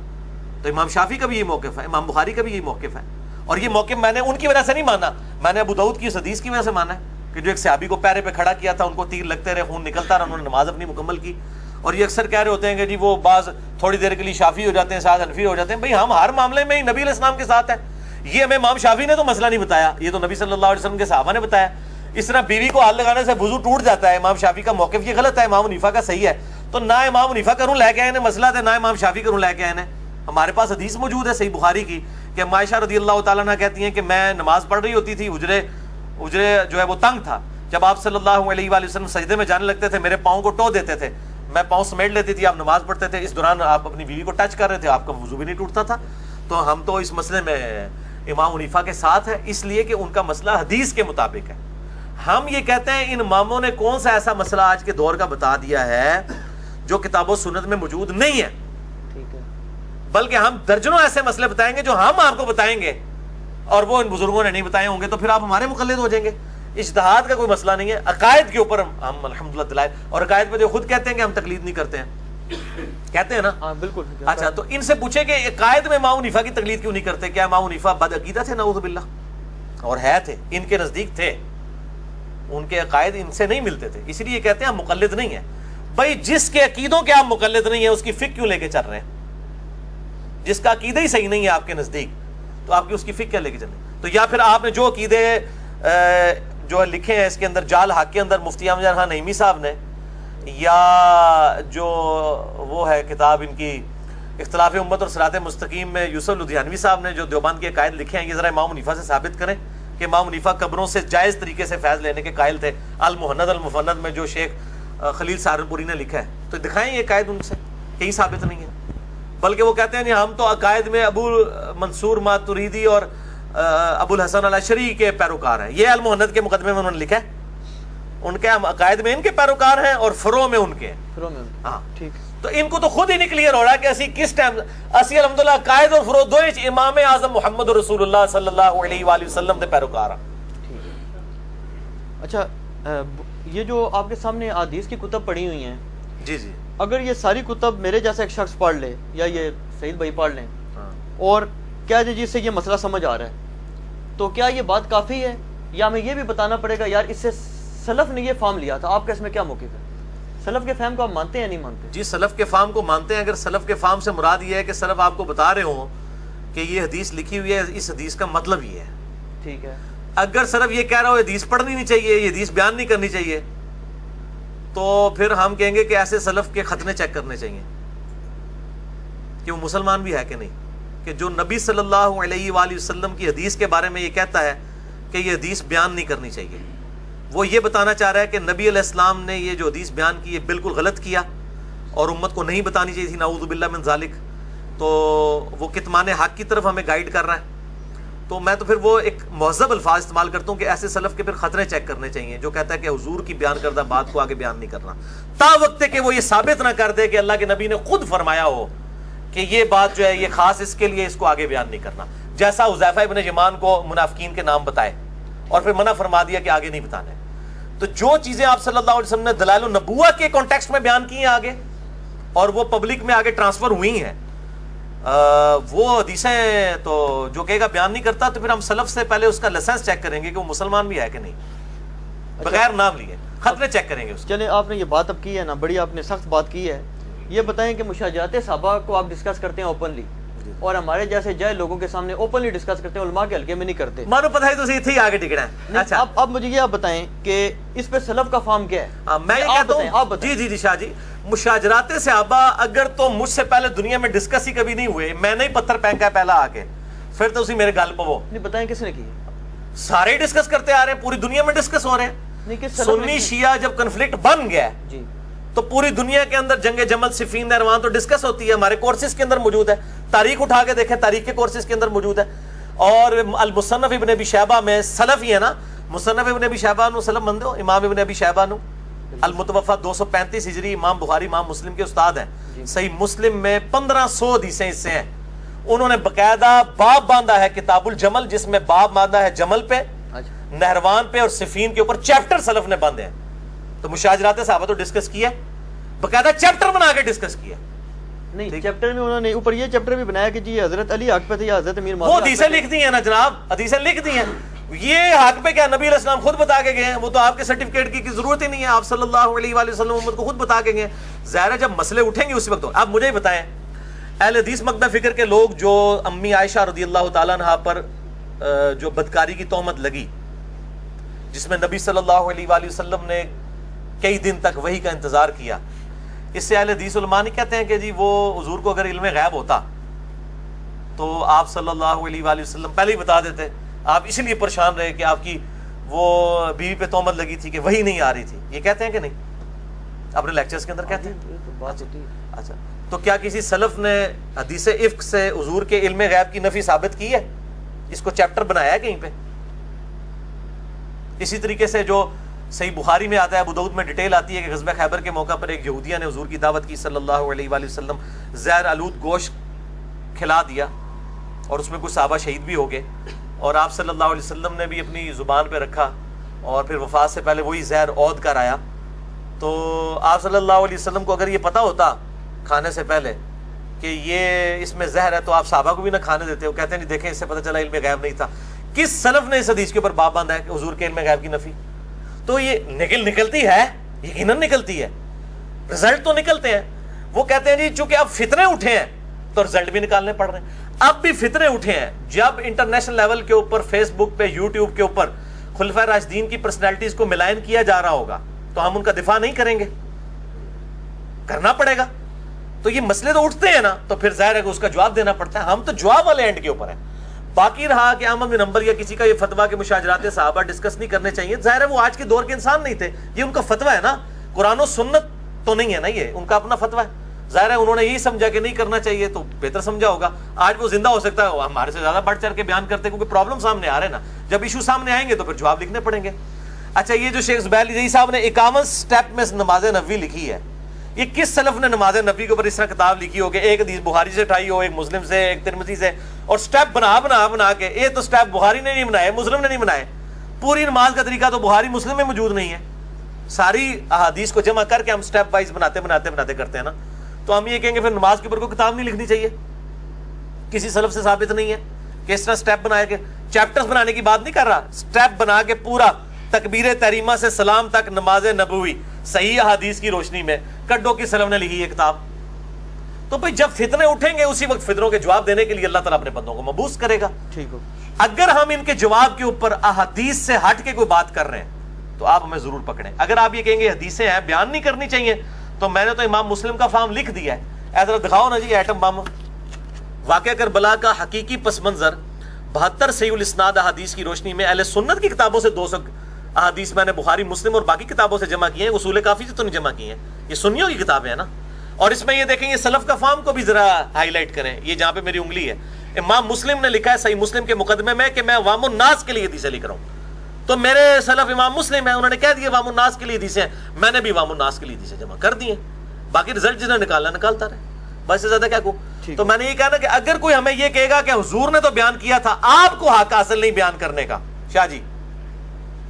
Speaker 2: تو امام شافعی کا بھی یہ موقف ہے، امام بخاری کا بھی یہ موقف ہے. اور یہ موقف میں نے ان کی وجہ سے نہیں مانا، میں نے ابو داؤد کی اس حدیث کی وجہ سے مانا ہے کہ جو ایک صحابی کو پیرے پہ کھڑا کیا تھا، ان کو تیر لگتے رہے، خون نکلتا رہا، انہوں نے نماز اپنی مکمل کی. اور یہ اکثر کہہ رہے ہوتے ہیں کہ جی وہ بعض تھوڑی دیر کے لیے شافعی ہو جاتے ہیں، ساتھ حنفی ہو جاتے ہیں. بھائی ہم ہر معاملے میں نبی علیہ السلام کے ساتھ ہیں. یہ ہمیں امام شافعی نے تو مسئلہ نہیں بتایا، یہ تو نبی صلی اللہ علیہ وسلم کے صحابہ نے بتایا. اس طرح بیوی کو ہاتھ لگانے سے وضو ٹوٹ جاتا ہے، امام شافعی کا موقف یہ غلط ہے، امام حنیفہ کا صحیح ہے. تو نہ امام حنیفہ کروں لے کے آئے مسئلہ تھے، نہ امام شافعی کروں لے کے آئے. ہمارے پاس حدیث موجود ہے صحیح بخاری کی کہ عائشہ رضی اللہ تعالیٰ عنہ کہتی ہیں کہ میں نماز پڑھ رہی ہوتی تھی، اجرے جو ہے وہ تنگ تھا. جب آپ صلی اللہ علیہ وآلہ وسلم سجدے میں جانے لگتے تھے میرے پاؤں کو ٹو دیتے تھے، میں پاؤں سمیٹ لیتی تھی، آپ نماز پڑھتے تھے، اس دوران آپ اپنی بیوی کو ٹچ کر رہے تھے، آپ کا وضو بھی نہیں ٹوٹتا تھا. تو ہم تو اس مسئلے میں امام حنیفہ کے ساتھ ہیں، اس لیے کہ ان کا مسئلہ حدیث کے مطابق ہے. ہم یہ کہتے ہیں ان اماموں نے کون سا ایسا مسئلہ آج کے دور کا بتا دیا ہے جو کتاب و سنت میں موجود نہیں ہے.
Speaker 1: ٹھیک ہے.
Speaker 2: بلکہ ہم درجنوں ایسے مسئلے بتائیں گے جو ہم آپ کو بتائیں گے اور وہ ان بزرگوں نے نہیں بتائے ہوں گے، تو پھر آپ ہمارے مقلد ہو جائیں گے. اجتہاد کا کوئی مسئلہ نہیں ہے. عقائد کے اوپر ہم الحمدللہ دلائل، اور عقائد پہ جو خود کہتے ہیں کہ ہم تقلید نہیں کرتے ہیں، کہتے ہیں نا.
Speaker 1: ہاں بالکل.
Speaker 2: اچھا، تو ان سے پوچھیں کہ عقائد میں امام حنیفہ کی تقلید کیوں نہیں کرتے؟ کیا امام حنیفہ بد عقیدہ تھے؟ نعوذ باللہ. اور ہے تھے، ان کے نزدیک تھے، ان کے عقائد ان سے نہیں ملتے تھے، اس لیے کہتے ہیں ہم مقلد نہیں ہیں. بھائی جس کے عقیدوں کے آپ مقلد نہیں ہیں اس کی فقہ کیوں لے کے چل رہے ہیں؟ جس کا عقیدہ ہی صحیح نہیں ہے آپ کے نزدیک تو آپ کی اس کی فقہ کیا لے کے چل رہے ہیں؟ تو یا پھر آپ نے جو عقیدے جو لکھے ہیں اس کے اندر جال حق کے اندر مفتی احمد خان نعیمی صاحب نے، یا جو وہ ہے کتاب ان کی اختلاف امت اور صراط مستقیم میں یوسف لدھیانوی صاحب نے جو دیوبند کے عقائد لکھے ہیں، یہ ذرا امام حنیفہ سے ثابت کریں کہ امام حنیفہ قبروں سے جائز طریقے سے فیض لینے کے قائل تھے. المہند المفند میں جو شیخ خلیل سہارنپوری نے لکھا ہے، تو دکھائیں یہ عقائد ان سے کہیں ثابت نہیں ہے. بلکہ وہ کہتے ہیں ہم تو عقائد میں ابو منصور ماتریدی اور ابو الحسن الاشعری کے پیروکار ہیں. یہ المہند کے مقدمے میں انہوں نے لکھا ہے، ان کے ہم عقائد میں ان کے پیروکار ہیں اور فروع میں ان کے. ہاں
Speaker 1: ٹھیک.
Speaker 2: تو ان کو تو خود ہی نہیں کلیئر ہو رہا کہ اسی کس ٹائم اسی الحمدللہ عقائد اور فروع دوئے امام اعظم محمد رسول اللہ صلی اللہ علیہ وآلہ وسلم دے پیروکار ہیں.
Speaker 1: اچھا، یہ جو آپ کے سامنے احادیث کی کتب پڑھی ہوئی ہیں،
Speaker 2: جی جی،
Speaker 1: اگر یہ ساری کتب میرے جیسا ایک شخص پڑھ لے یا یہ سعید بھائی پڑھ لیں اور کیا جی سے یہ مسئلہ سمجھ آ رہا ہے، تو کیا یہ بات کافی ہے یا ہمیں یہ بھی بتانا پڑے گا یار اس سے سلف نے یہ فہم لیا تھا؟ آپ کا اس میں کیا موقف ہے؟ سلف کے فہم کو آپ مانتے ہیں یا نہیں مانتے؟
Speaker 2: جی سلف کے فہم کو مانتے ہیں. اگر سلف کے فہم سے مراد یہ ہے کہ سلف آپ کو بتا رہے ہوں کہ یہ حدیث لکھی ہوئی ہے، اس حدیث کا مطلب یہ ہے.
Speaker 1: ٹھیک ہے.
Speaker 2: اگر سلف یہ کہہ رہا ہو حدیث پڑھنی نہیں چاہیے، یہ حدیث بیان نہیں کرنی چاہیے، تو پھر ہم کہیں گے کہ ایسے سلف کے ختنے چیک کرنے چاہیے کہ وہ مسلمان بھی ہے کہ نہیں. کہ جو نبی صلی اللہ علیہ وآلہ وسلم کی حدیث کے بارے میں یہ کہتا ہے کہ یہ حدیث بیان نہیں کرنی چاہیے، وہ یہ بتانا چاہ رہا ہے کہ نبی علیہ السلام نے یہ جو حدیث بیان کی یہ بالکل غلط کیا اور امت کو نہیں بتانی چاہیے تھی، نعوذ باللہ من ذالک. تو وہ کتمان حق کی طرف ہمیں گائیڈ کر رہا ہے. تو میں تو پھر وہ ایک مہذب الفاظ استعمال کرتا ہوں کہ ایسے سلف کے پھر خطرے چیک کرنے چاہیے جو کہتا ہے کہ حضور کی بیان کردہ بات کو آگے بیان نہیں کرنا، تا وقت کہ وہ یہ ثابت نہ کر دے کہ اللہ کے نبی نے خود فرمایا ہو کہ یہ بات جو ہے یہ خاص اس کے لیے، اس کو آگے بیان نہیں کرنا، جیسا حذیفہ ابن یمان کو منافقین کے نام بتائے اور پھر منع فرما دیا کہ آگے نہیں بتانے۔ تو جو چیزیں آپ صلی اللہ علیہ وسلم نے دلائل النبوہ کے کانٹیکسٹ میں بیان کی ہیں آگے اور وہ پبلک میں آگے ٹرانسفر ہوئی ہیں، وہ حدیثیں تو جو کہے گا بیان نہیں کرتا، تو پھر ہم سلف سے پہلے اس کا لائسنس چیک کریں گے کہ وہ مسلمان بھی ہے کہ نہیں، بغیر نام لیے خطرے چیک کریں گے اس
Speaker 1: چلیں آپ نے یہ بات اب کی ہے نا، بڑی آپ نے سخت بات کی ہے، یہ بتائیں کہ مشاجرات صحابہ کو آپ ڈسکس کرتے ہیں اوپنلی اور ہمارے جیسے جائے لوگوں کے سامنے اوپنلی ڈسکس کرتے ہیں، علماء کے حلقے میں نہیں کرتے؟
Speaker 2: مانو پتہ ہے تو اسی آگے ٹکنا ہے۔ اچھا
Speaker 1: اب مجھے یہ آپ بتائیں کہ اس پہ سلف کا فارم کیا ہے؟
Speaker 2: میں یہ کہتا ہوں جی شاہ جی، مشاجرات صحابہ اگر تو مجھ سے پہلے دنیا میں ڈسکس ہی کبھی نہیں ہوئے، میں نے ہی پتھر پھینکا ہے پہلا آ کے، پھر تو اسی میرے گل پہ وہ
Speaker 1: نہیں بتائیں کس نے کی؟
Speaker 2: سارے ڈسکس کرتے آ رہے ہیں، پوری دنیا میں ڈسکس ہو رہے ہیں۔ سنی شیعہ جب کنفلکٹ بن گیا
Speaker 1: جی
Speaker 2: تو پوری دنیا کے اندر جنگ جمل صفین نہروان تو ڈسکس ہوتی ہے، ہمارے کورسز کے اندر موجود ہے، تاریخ اٹھا کے دیکھیں تاریخ کے کورسز کے اندر موجود ہے۔ اور المصنف ابن ابی شیبہ میں سلف ہی ہے نا، مصنف ابن ابی شیبہ نو سلف مندے ہو، امام ابن ابی شیبہ نو المتوفا 235 ہجری، امام بخاری امام مسلم کے استاد ہیں، صحیح مسلم میں 1500 حدیثیں اس سے ہیں، انہوں نے باقاعدہ باب باندھا ہے کتاب الجمل، جس میں باب باندھا ہے جمل پہ، نہروان پہ اور صفین کے اوپر چیپٹر سلف نے باندھے ہیں۔ تو مشاجرات صحابہ تو ڈسکس کیا، باقاعدہ چیپٹر بنا کے ڈسکس کیا،
Speaker 1: نہیں چیپٹر میں انہوں نے اوپر یہ چیپٹر بھی بنایا کہ جی حضرت علی حق پہ تھے یا حضرت امیر معاویہ،
Speaker 2: وہ حدیثیں لکھ دی ہیں نا جناب، حدیثیں لکھ دی ہیں، یہ حق پہ کیا نبی علیہ السلام خود بتا کے گئے ہیں، وہ تو آپ کے سرٹیفکیٹ کی ضرورت ہی نہیں ہے، آپ صلی اللہ علیہ وآلہ وسلم امت کو خود بتا کے گئے ہیں۔ ظاہر ہے جب مسئلے اٹھیں گے اسی وقت۔ آپ مجھے ہی بتائیں، اہل حدیث مقدہ فکر کے لوگ جو امی عائشہ رضی اللہ تعالیٰ عنہا پر جو بدکاری کی تہمت لگی، جس میں نبی صلی اللہ علیہ وآلہ وسلم نے کئی دن تک وحی کا انتظار کیا، اس سے اہل حدیث علماء نہیں کہتے ہیں کہ جی وہ حضور کو اگر علم غیب ہوتا تو آپ صلی اللہ علیہ وآلہ وسلم پہلے ہی بتا دیتے، آپ اسی لیے پریشان رہے کہ آپ کی وہ بیوی پہ تہمت لگی تھی کہ وہی نہیں آ رہی تھی، یہ کہتے ہیں کہ نہیں؟ اپنے لیکچرز کے اندر کہتے ہیں۔ اچھا تو کیا کسی سلف نے حدیث افک سے حضور کے علم غیب کی نفی ثابت کی ہے؟ اس کو چیپٹر بنایا ہے کہیں پہ؟ اسی طریقے سے جو صحیح بخاری میں آتا ہے، ابو داؤد میں ڈیٹیل آتی ہے کہ غزوہ خیبر کے موقع پر ایک یہودیہ نے حضور کی دعوت کی صلی اللہ علیہ وآلہ وسلم، زہر آلود گوشت کھلا دیا اور اس میں کچھ صحابہ شہید بھی ہو گئے، اور آپ صلی اللہ علیہ وسلم نے بھی اپنی زبان پہ رکھا اور پھر وفات سے پہلے وہی زہر عود کر آیا۔ تو آپ صلی اللہ علیہ وسلم کو اگر یہ پتا ہوتا کھانے سے پہلے کہ یہ اس میں زہر ہے تو آپ صحابہ کو بھی نہ کھانے دیتے، وہ کہتے ہیں دیکھیں اس سے پتہ چلا علم غیب نہیں تھا۔ کس سلف نے اس حدیث کے اوپر باب باندھا ہے کہ حضور کے علم غیب کی نفی؟ تو یہ نکلتی ہے، یقیناً نکلتی ہے، رزلٹ تو نکلتے ہیں۔ وہ کہتے ہیں جی چونکہ اب فتنے اٹھے ہیں تو رزلٹ بھی نکالنے پڑ رہے ہیں۔ اب بھی فتنے اٹھے ہیں، جب انٹرنیشنل لیول کے اوپر فیس بک پہ یوٹیوب کے اوپر خلفائے راشدین کی پرسنالٹیز کو ملائن کیا جا رہا ہوگا تو ہم ان کا دفاع نہیں کریں گے، کرنا پڑے گا۔ تو یہ مسئلے تو اٹھتے ہیں نا، تو پھر ظاہر ہے کہ اس کا جواب دینا پڑتا ہے، ہم تو جواب والے اینڈ کے اوپر ہیں۔ باقی رہا کہ احمد بن حنبل یا کسی کا یہ فتویٰ کہ مشاجرات صحابہ ڈسکس نہیں کرنے چاہیے، ظاہر ہے وہ آج کے دور کے انسان نہیں تھے، یہ ان کا فتویٰ ہے نا، قرآن و سنت تو نہیں ہے نا، یہ ان کا اپنا فتویٰ ہے۔ ظاہر ہے انہوں نے یہی سمجھا کہ نہیں کرنا چاہیے تو بہتر سمجھا ہوگا۔ آج وہ زندہ ہو سکتا ہے، ہمارے سے زیادہ بڑھ چڑھ کے بیان کرتے ہیں کیونکہ پرابلم سامنے آ رہے ہیں نا، جب ایشو سامنے آئیں گے تو پھر جواب لکھنے پڑیں گے۔ اچھا یہ جو شیخ زبیر علی صاحب نے 51 سٹیپ میں نماز نبوی لکھی ہے، یہ کس سلف نے نماز نبوی کے اوپر اس طرح کتاب لکھی ہو کہ ایک حدیث بخاری سے اٹھائی ہو، ایک مسلم سے، ایک ترمذی سے، اور سٹیپ بنا کے، یہ تو سٹیپ بخاری نے نہیں بنائے، مسلم نے نہیں بنائے، پوری نماز کا طریقہ تو بخاری مسلم میں موجود نہیں ہے، ساری احادیث کو جمع کر کے ہم سٹیپ وائز بناتے کرتے ہیں نا، تو ہم یہ کہیں گے پھر نماز کے اوپر کوئی کتاب نہیں لکھنی چاہیے، کسی سلف سے ثابت نہیں ہے کہ اس طرح سٹیپ بنائے کے، چیپٹرز بنانے کی بات نہیں کر رہا، سٹیپ بنا کے پورا تکبیر تحریمہ سے سلام تک نماز نبوی صحیح احادیث کی روشنی میں کڈو کی سلف نے لکھی ہے کتاب۔ تو بھئی جب فتنے اٹھیں گے اسی وقت فتنوں کے جواب دینے کے لیے اللہ تعالیٰ اپنے بندوں کو مبعوث کرے گا۔
Speaker 1: ٹھیک ہو،
Speaker 2: اگر ہم ان کے جواب کے اوپر احادیث سے ہٹ کے کوئی بات کر رہے ہیں تو آپ ہمیں ضرور پکڑیں۔ اگر آپ یہ کہیں گے حدیثیں ہیں بیان نہیں کرنی چاہیے، تو میں نے تو امام مسلم کا فارم لکھ دیا ہے، ایسا دکھاؤ نا جی ایٹم بم، واقعہ کربلا کا حقیقی پس منظر 72 صحیح الاسناد احادیث کی روشنی میں اہل سنت کی کتابوں سے 200 احادیث میں نے بخاری مسلم اور باقی کتابوں سے جمع کی ہیں، اصول کافی سے تو نہیں جمع کی ہیں، یہ سنیوں کی کتابیں ہیں نا۔ اور اس میں یہ دیکھیں یہ سلف کا فارم کو بھی ذرا ہائی لائٹ کریں، یہ جہاں پہ میری انگلی ہے، امام مسلم نے لکھا ہے صحیح مسلم کے مقدمے میں کہ میں عوام الناس کے لیے حدیثیں لکھ رہا ہوں. تو میرے سلف امام مسلم ہیں, انہوں نے کہہ دیا عوام الناس کے لیے حدیثیں ہیں, میں نے بھی عوام الناس کے لیے حدیثیں جمع کر دی ہیں. باقی رزلٹ جس نے نکالتا رہے, بس سے زیادہ کیا کہوں. تو میں نے یہ کہا نا کہ اگر کوئی ہمیں یہ کہے گا کہ حضور نے تو بیان کیا تھا, آپ کو حق حاصل نہیں بیان کرنے کا, شاہ جی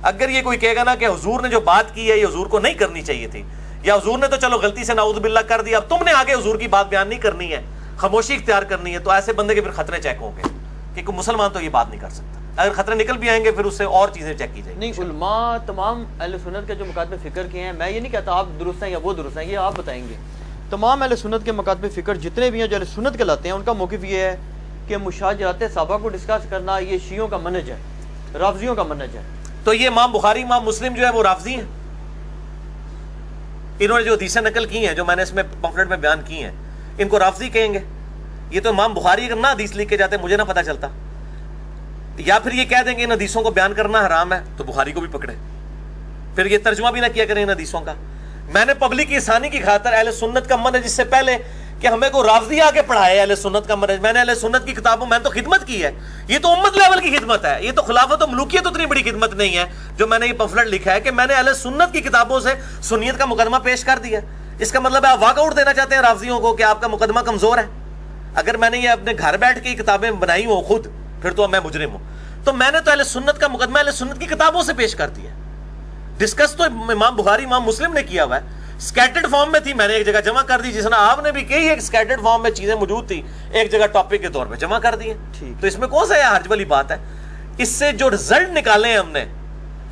Speaker 2: اگر یہ کوئی کہے گا نا کہ حضور نے جو بات کی ہے یہ حضور کو نہیں کرنی چاہیے تھی, یا حضور نے تو چلو غلطی سے نعوذ باللہ کر دیا, اب تم نے آگے حضور کی بات بیان نہیں کرنی ہے, خاموشی اختیار کرنی ہے, تو ایسے بندے کے پھر خطرے چیک ہوں گے کہ کوئی مسلمان تو یہ بات نہیں کر سکتا. اگر خطرے نکل بھی آئیں گے پھر اس سے اور چیزیں چیک کی جائیں گی.
Speaker 1: نہیں, علماء تمام اہل سنت کے جو مکاتب فکر کے ہیں, میں یہ نہیں کہتا آپ درست ہیں یا وہ درست ہیں, یہ آپ بتائیں گے. تمام اہل سنت کے مکاتب فکر جتنے بھی ہیں جو اہل سنت کہلاتے ہیں, ان کا موقف یہ ہے کہ مشاجرات صحابہ کو ڈسکس کرنا یہ شیعوں کا منہج ہے, رافضیوں کا منہج ہے.
Speaker 2: تو یہ امام بخاری امام مسلم جو ہے وہ رافضی ہیں, انہوں نے جو حدیثیں نقل کی ہیں جو میں نے اس میں پمفلٹ میں بیان کی ہیں, ان کو رافضی کہیں گے. یہ تو امام بخاری اگر نہ حدیث لکھ کے جاتے مجھے نہ پتہ چلتا, یا پھر یہ کہہ دیں گے ان حدیثوں کو بیان کرنا حرام ہے تو بخاری کو بھی پکڑے, پھر یہ ترجمہ بھی نہ کیا کریں ان حدیثوں کا. میں نے پبلک آسانی کی خاطر اہل سنت کا منہج, جس سے پہلے کہ ہمیں کو رافضی آ کے پڑھائے اہل سنت کا منہج, میں نے اہل سنت کی کتابوں میں تو خدمت کی ہے, یہ تو امت لیول کی خدمت ہے, یہ تو خلافت و ملوکیت اتنی بڑی خدمت نہیں ہے جو میں نے یہ پمفلٹ لکھا ہے کہ میں نے اہل سنت کی کتابوں سے سنیت کا مقدمہ پیش کر دیا. اس کا مطلب ہے آپ واک آؤٹ دینا چاہتے ہیں رافضیوں کو کہ آپ کا مقدمہ کمزور ہے. اگر میں نے یہ اپنے گھر بیٹھ کے یہ کتابیں بنائی ہوں خود, پھر تو میں مجرم ہوں. تو میں نے تو اہل سنت کا مقدمہ اہل سنت کی کتابوں سے پیش کر دیا. ڈسکس تو امام بخاری امام مسلم نے کیا ہوا ہے, سکیٹرڈ فارم میں تھی, میں نے ایک جگہ جمع کر دی, جس طرح آپ نے بھی کہی ہے کہ سکیٹرڈ فارم میں چیزیں موجود تھی, ایک جگہ ٹاپک کے طور پہ جمع کر دی. تو اس میں کون سا حرج والی بات ہے؟ اس سے جو رزلٹ نکالے ہیں ہم نے,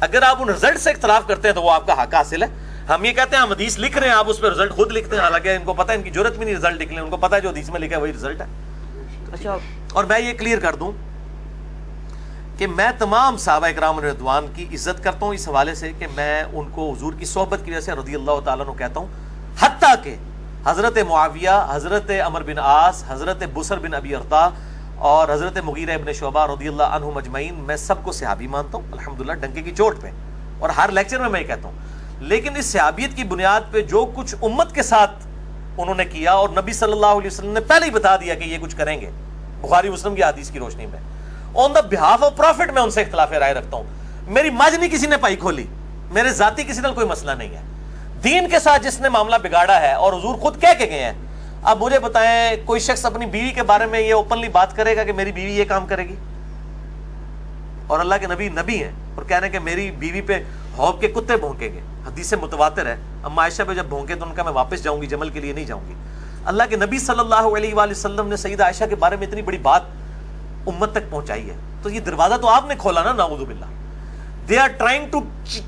Speaker 2: اگر آپ ان رزلٹ سے اختلاف کرتے ہیں تو وہ آپ کا حق حاصل ہے. ہم یہ کہتے ہیں ہم حدیث لکھ رہے ہیں, آپ اس پہ رزلٹ خود لکھتے ہیں, حالانکہ ان کو پتہ ہے ان کی ضرورت بھی نہیں رزلٹ لکھنے, ان کو پتہ ہے جو حدیث میں لکھا ہے وہی رزلٹ ہے.
Speaker 1: اچھا,
Speaker 2: اور میں یہ کلیئر کر دوں کہ میں تمام صحابہ اکرام رضوان کی عزت کرتا ہوں اس حوالے سے کہ میں ان کو حضور کی صحبت کی وجہ سے رضی اللہ تعالیٰ عنہ کہتا ہوں, حتیٰ کہ حضرت معاویہ, حضرت عمر بن عاص, حضرت بصر بن ابی ارطا اور حضرت مغیرہ ابن شعبہ رضی اللہ عنہم اجمعین, میں سب کو صحابی مانتا ہوں الحمدللہ ڈنکے کی چوٹ پہ, اور ہر لیکچر میں یہ کہتا ہوں. لیکن اس صحابیت کی بنیاد پہ جو کچھ امت کے ساتھ انہوں نے کیا, اور نبی صلی اللہ علیہ وسلم نے پہلے ہی بتا دیا کہ یہ کچھ کریں گے بخاری مسلم کی حدیث کی روشنی میں, آن دا بہاف آف پروفٹ میں ان سے اختلاف رائے رکھتا ہوں. میری مجھ نہیں کسی نے پائی کھولی, میرے ذاتی کسی نے کوئی مسئلہ نہیں ہے. دین کے ساتھ جس نے معاملہ بگاڑا ہے, اور حضور خود کہہ کے گئے ہیں, اب مجھے بتائیں کوئی شخص اپنی بیوی کے بارے میں یہ اوپنلی بات کرے گا کہ میری بیوی یہ کام کرے گی, اور اللہ کے نبی نبی ہیں اور کہہ رہے ہیں کہ میری بیوی پہ حوض کے کتے بھونکیں گے, حدیث متواتر ہے, اما عائشہ پہ جب بھونکے تو ان کا میں واپس جاؤں گی, جمل کے لیے نہیں جاؤں گی. اللہ کے نبی صلی اللہ علیہ وآلہ وسلم نے سیدہ عائشہ کے بارے میں اتنی بڑی بات امت تک پہنچائی ہے, تو یہ دروازہ تو آپ نے کھولا نا, نعوذ باللہ. They are trying to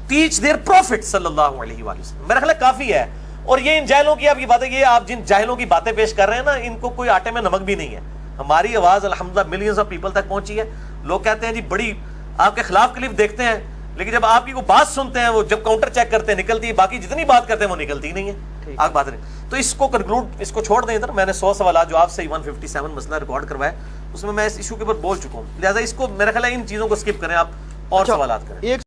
Speaker 2: teach their prophet صلی اللہ علیہ وآلہ وسلم. میرا خیال ہے کافی ہے. اور یہ ان جاہلوں کی آپ کی باتیں, یہ آپ جن جاہلوں کی باتیں پیش کر رہے ہیں نا, ان کو کوئی آٹے میں نمک بھی نہیں ہے. ہماری آواز الحمدللہ ملینز آف پیپل تک پہنچی ہے. لوگ کہتے ہیں جی بڑی آپ کے خلاف کلپ دیکھتے ہیں, لیکن جب آپ کی کوئی بات سنتے ہیں وہ جب کاؤنٹر چیک کرتے ہیں نکلتی ہے, باقی جتنی بات کرتے ہیں وہ نکلتی نہیں ہے. آپ بات نہیں, تو اس کو کنکلوڈ, اس کو چھوڑ دیں ادھر. میں نے 100 سوالات جو آپ سے 157 مسئلہ ریکارڈ کروائے, اس میں اس ایشو کے اوپر بول چکا ہوں, لہٰذا اس کو میرا خیال ہے ان چیزوں کو اسکپ کریں آپ اور سوالات کریں.